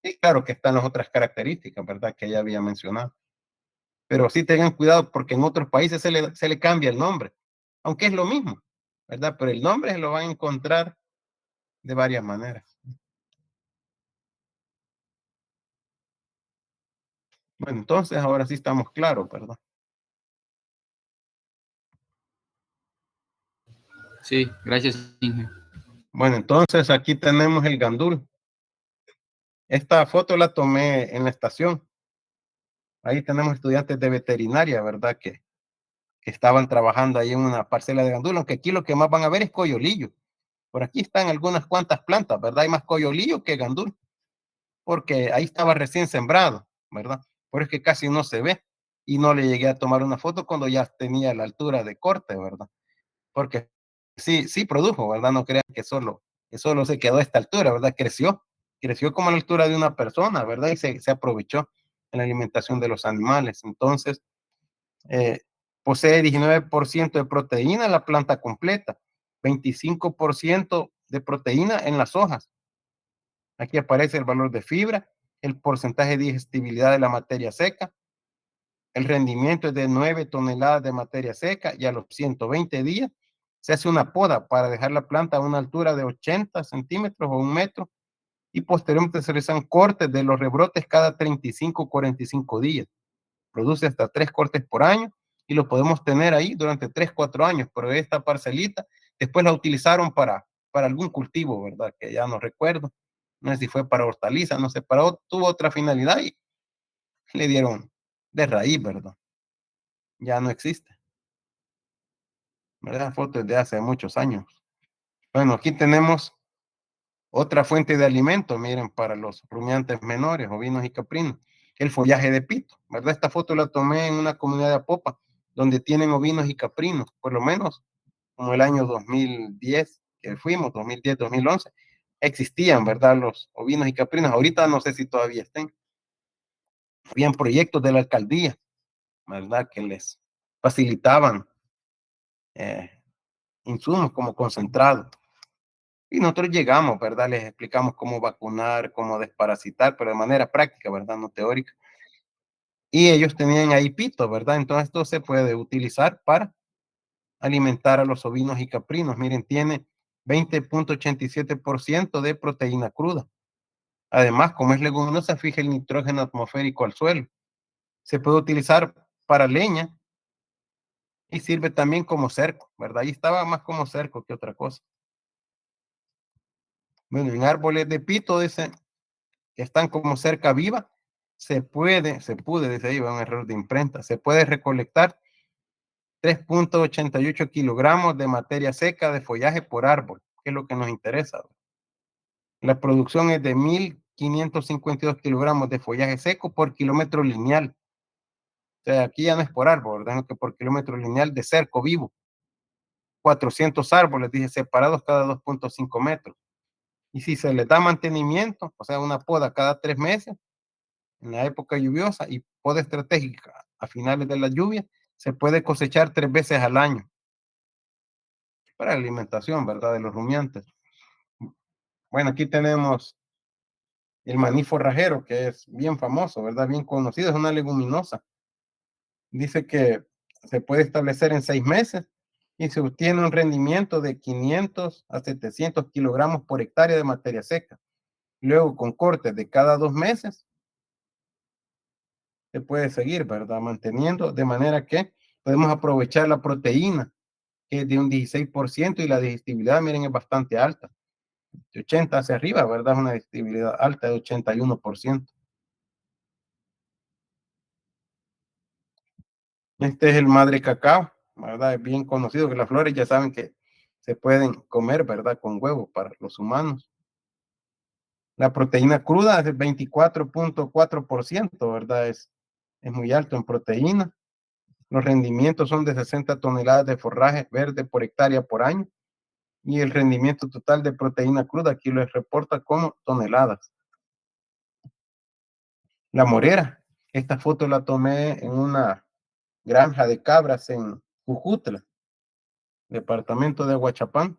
Y claro que están las otras características, ¿verdad? Que ya había mencionado. Pero sí tengan cuidado porque en otros países se le cambia el nombre, aunque es lo mismo, ¿verdad? Pero el nombre se lo van a encontrar de varias maneras. Bueno, entonces ahora sí estamos claros, ¿verdad? sí, gracias, Inge. Bueno, entonces aquí tenemos el gandul. Esta foto la tomé en la estación. Ahí tenemos estudiantes de veterinaria, ¿verdad? Que estaban trabajando ahí en una parcela de gandul, aunque aquí lo que más van a ver es coyolillo. Por aquí están algunas cuantas plantas, ¿verdad? Hay más coyolillo que gandul, porque ahí estaba recién sembrado, ¿verdad? Por eso es que casi no se ve. Y no le llegué a tomar una foto cuando ya tenía la altura de corte, ¿verdad? Porque sí produjo, ¿verdad? No crean que solo se quedó a esta altura, ¿verdad? Creció como a la altura de una persona, ¿verdad? Y se aprovechó en la alimentación de los animales. Entonces, eh, posee 19% de proteína en la planta completa, 25% de proteína en las hojas. Aquí aparece el valor de fibra, el porcentaje de digestibilidad de la materia seca. El rendimiento es de 9 toneladas de materia seca y a los 120 días se hace una poda para dejar la planta a una altura de 80 centímetros o 1 metro y posteriormente se realizan cortes de los rebrotes cada 35 o 45 días. Produce hasta 3 cortes por año y lo podemos tener ahí durante 3 o 4 años, pero esta parcelita después la utilizaron para algún cultivo, ¿verdad? Que ya no recuerdo, no sé si fue para hortalizas, no sé, tuvo otra finalidad y le dieron de raíz, ¿verdad? Ya no existe. ¿verdad? Fotos de hace muchos años. Bueno, aquí tenemos otra fuente de alimento, miren, para los rumiantes menores, ovinos y caprinos, el follaje de pito, ¿verdad? Esta foto la tomé en una comunidad de Apopa, donde tienen ovinos y caprinos, por lo menos como el año 2010, que fuimos, 2010, 2011, existían, ¿verdad? Los ovinos y caprinos. Ahorita no sé si todavía estén. Habían proyectos de la alcaldía, ¿verdad? Que les facilitaban eh, insumos como concentrado. Y nosotros llegamos, ¿verdad? Les explicamos cómo vacunar, cómo desparasitar, pero de manera práctica, ¿verdad? No teórica. Y ellos tenían ahí pito, ¿verdad? Entonces esto se puede utilizar para alimentar a los ovinos y caprinos. Miren, tiene 20.87% de proteína cruda. Además, como es leguminosa, fija el nitrógeno atmosférico al suelo. Se puede utilizar para leña y sirve también como cerco, ¿verdad? Y estaba más como cerco que otra cosa. Bueno, en árboles de pito, dice, que están como cerca viva, se puede, dice ahí, va un error de imprenta, se puede recolectar 3.88 kilogramos de materia seca de follaje por árbol, que es lo que nos interesa. La producción es de 1.552 kilogramos de follaje seco por kilómetro lineal. O sea, aquí ya no es por árbol, ¿verdad? Que por kilómetro lineal de cerco vivo. 400 árboles, dije, separados cada 2.5 metros. Y si se les da mantenimiento, o sea, una poda cada 3 meses, en la época lluviosa, y poda estratégica a finales de la lluvia, se puede cosechar 3 veces al año para la alimentación, ¿verdad? De los rumiantes. Bueno, aquí tenemos el maní forrajero, que es bien famoso, ¿verdad? Bien conocido, es una leguminosa. Dice que se puede establecer en 6 meses y se obtiene un rendimiento de 500 a 700 kilogramos por hectárea de materia seca. Luego, con cortes de cada 2 meses, se puede seguir, ¿verdad? Manteniendo, de manera que podemos aprovechar la proteína, que es de un 16%, y la digestibilidad, miren, es bastante alta. De 80 hacia arriba, ¿verdad? Es una digestibilidad alta de 81%. Este es el madre cacao, ¿verdad? Es bien conocido que las flores ya saben que se pueden comer, ¿verdad? Con huevo para los humanos. La proteína cruda es del 24.4%, ¿verdad? Es muy alto en proteína. Los rendimientos son de 60 toneladas de forraje verde por hectárea por año. Y el rendimiento total de proteína cruda aquí lo reporta como toneladas. La morera. Esta foto la tomé en una granja de cabras en Jujutla, departamento de Huachapán,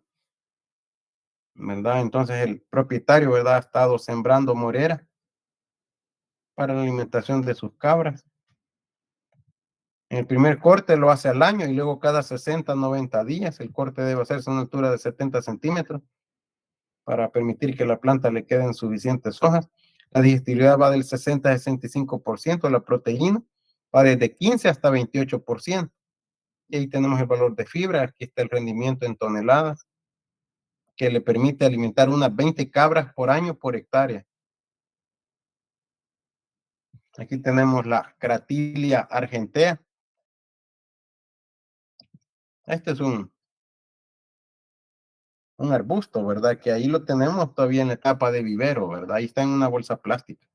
¿verdad? Entonces el propietario, ¿verdad? Ha estado sembrando morera para la alimentación de sus cabras. En el primer corte lo hace al año y luego cada 60, 90 días. El corte debe hacerse a una altura de 70 centímetros para permitir que la planta le queden suficientes hojas. La digestibilidad va del 60 al 65%, la proteína va desde 15 hasta 28%. Y ahí tenemos el valor de fibra, aquí está el rendimiento en toneladas, que le permite alimentar unas 20 cabras por año por hectárea. Aquí tenemos la Cratilia argentea. Este es un arbusto, ¿verdad? Que ahí lo tenemos todavía en la etapa de vivero, ¿verdad? Ahí está en una bolsa plástica.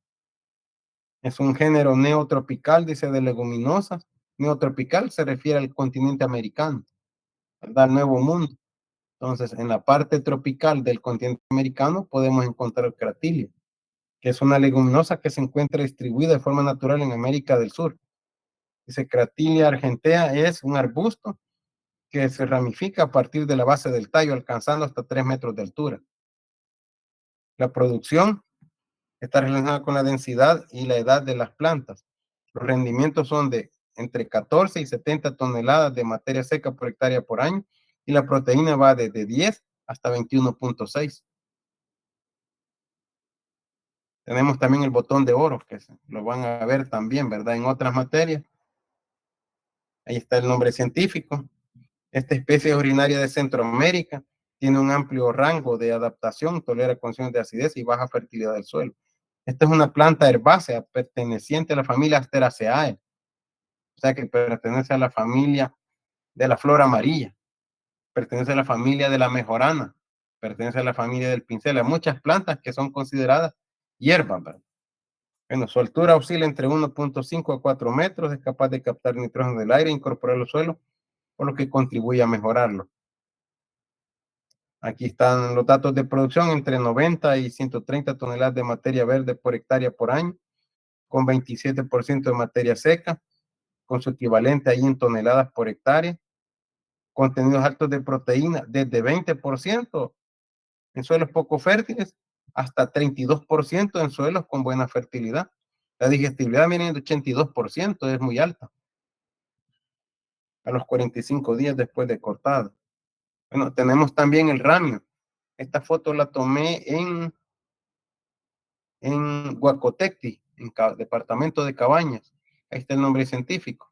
Es un género neotropical, dice, de leguminosas. Neotropical se refiere al continente americano, ¿verdad? Al Nuevo Mundo. Entonces, en la parte tropical del continente americano podemos encontrar Cratilia, que es una leguminosa que se encuentra distribuida de forma natural en América del Sur. Dice, Cratilia argentea es un arbusto que se ramifica a partir de la base del tallo, alcanzando hasta 3 metros de altura. La producción está relacionada con la densidad y la edad de las plantas. Los rendimientos son de entre 14 y 70 toneladas de materia seca por hectárea por año, y la proteína va desde 10 hasta 21.6. Tenemos también el botón de oro, que lo van a ver también, ¿verdad? En otras materias. Ahí está el nombre científico. Esta especie es originaria de Centroamérica, tiene un amplio rango de adaptación, tolera condiciones de acidez y baja fertilidad del suelo. Esta es una planta herbácea perteneciente a la familia Asteraceae, o sea que pertenece a la familia de la flor amarilla. pertenece a la familia de la mejorana, pertenece a la familia del pincel. Hay muchas plantas que son consideradas hierbas, ¿verdad? Bueno, su altura oscila entre 1.5 a 4 metros, es capaz de captar nitrógeno del aire e incorporarlo al suelo, por lo que contribuye a mejorarlo. Aquí están los datos de producción: entre 90 y 130 toneladas de materia verde por hectárea por año, con 27% de materia seca, con su equivalente ahí en toneladas por hectárea. Contenidos altos de proteína, desde 20% en suelos poco fértiles hasta 32% en suelos con buena fertilidad. La digestibilidad viene de 82%, es muy alta a los 45 días después de cortado. Bueno, tenemos también el ramio. Esta foto la tomé en Guacotecti, en departamento de Cabañas. Ahí está el nombre científico.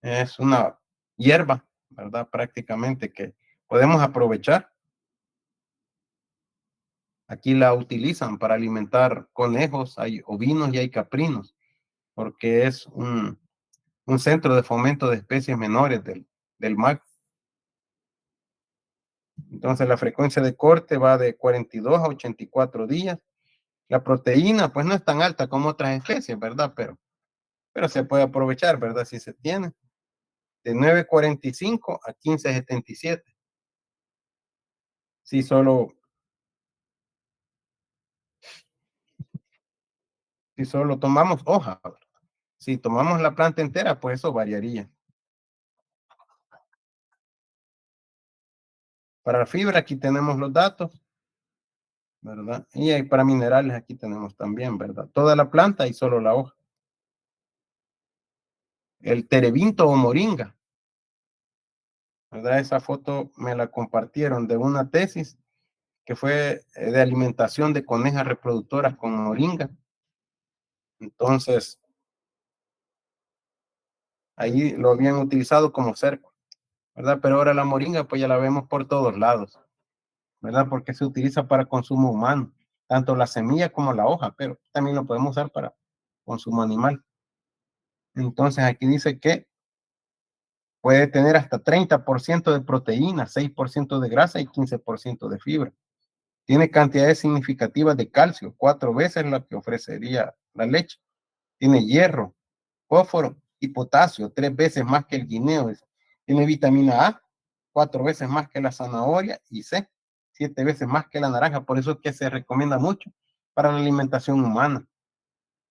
Es una hierba, ¿verdad? Prácticamente que podemos aprovechar. Aquí la utilizan para alimentar conejos, hay ovinos y hay caprinos, porque es un centro de fomento de especies menores del MAC. Entonces la frecuencia de corte va de 42 a 84 días. La proteína pues no es tan alta como otras especies, ¿verdad? Pero se puede aprovechar, ¿verdad? Si se tiene. De 9.45 a 15.77. Si solo tomamos hoja, ¿verdad? Si tomamos la planta entera, pues eso variaría. Para la fibra aquí tenemos los datos, ¿verdad? Y para minerales aquí tenemos también, ¿verdad? Toda la planta y solo la hoja. El terebinto o moringa, ¿verdad? Esa foto me la compartieron de una tesis que fue de alimentación de conejas reproductoras con moringa. Entonces, ahí lo habían utilizado como cerco, ¿verdad? Pero ahora la moringa pues ya la vemos por todos lados, ¿verdad? Porque se utiliza para consumo humano, tanto la semilla como la hoja, pero también lo podemos usar para consumo animal. Entonces aquí dice que puede tener hasta 30% de proteína, 6% de grasa y 15% de fibra. Tiene cantidades significativas de calcio, 4 veces lo que ofrecería la leche. Tiene hierro, fósforo y potasio, 3 veces más que el guineo. Tiene vitamina A, 4 veces más que la zanahoria, y C, 7 veces más que la naranja. Por eso es que se recomienda mucho para la alimentación humana.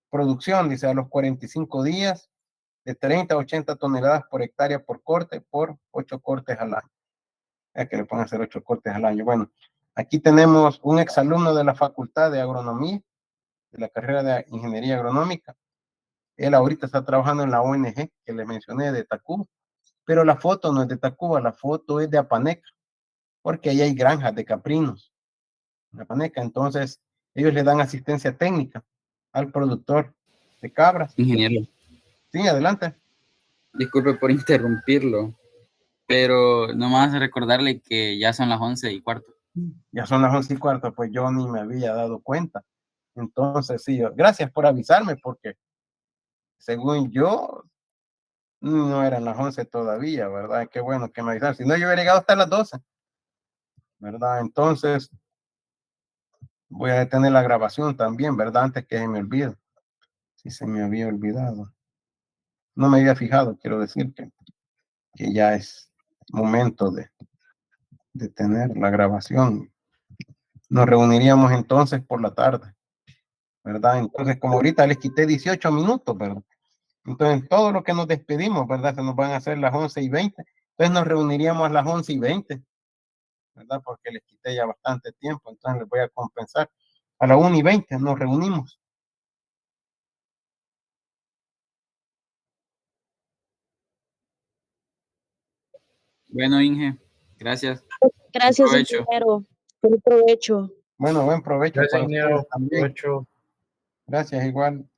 Producción, dice, a los 45 días, de 30 a 80 toneladas por hectárea por corte, por 8 cortes al año. Es que le pueden hacer 8 cortes al año. Bueno, aquí tenemos un exalumno de la Facultad de Agronomía, de la carrera de Ingeniería Agronómica. Él ahorita está trabajando en la ONG que les mencioné de Tacuba, pero la foto no es de Tacuba, la foto es de Apaneca, porque ahí hay granjas de caprinos en Apaneca. Entonces, ellos le dan asistencia técnica al productor de cabras. Ingeniero, Sí, adelante. disculpe por interrumpirlo, pero nomás recordarle que ya son las 11:15. Ya son las 11:15, pues yo ni me había dado cuenta. Entonces, sí, gracias por avisarme, porque según yo, no eran las 11 todavía, ¿verdad? Qué bueno que me avisaron. Si no, yo hubiera llegado hasta las 12, ¿verdad? Entonces, voy a detener la grabación también, ¿verdad? Antes que se me olvide. Si se me había olvidado. No me había fijado, quiero decir que ya es momento de detener la grabación. Nos reuniríamos entonces por la tarde, ¿verdad? Entonces, como ahorita les quité 18 minutos, ¿verdad? Entonces, todo lo que nos despedimos, ¿verdad? Se nos van a hacer las 11:20. Entonces, nos reuniríamos a las 11:20, ¿verdad? Porque les quité ya bastante tiempo. Entonces, les voy a compensar. A las 1:20 nos reunimos. Bueno, Inge, gracias. Gracias, Provecho. ingeniero. Buen provecho. Bueno, buen provecho Gracias, para ingeniero. ustedes también. Provecho. Gracias, igual.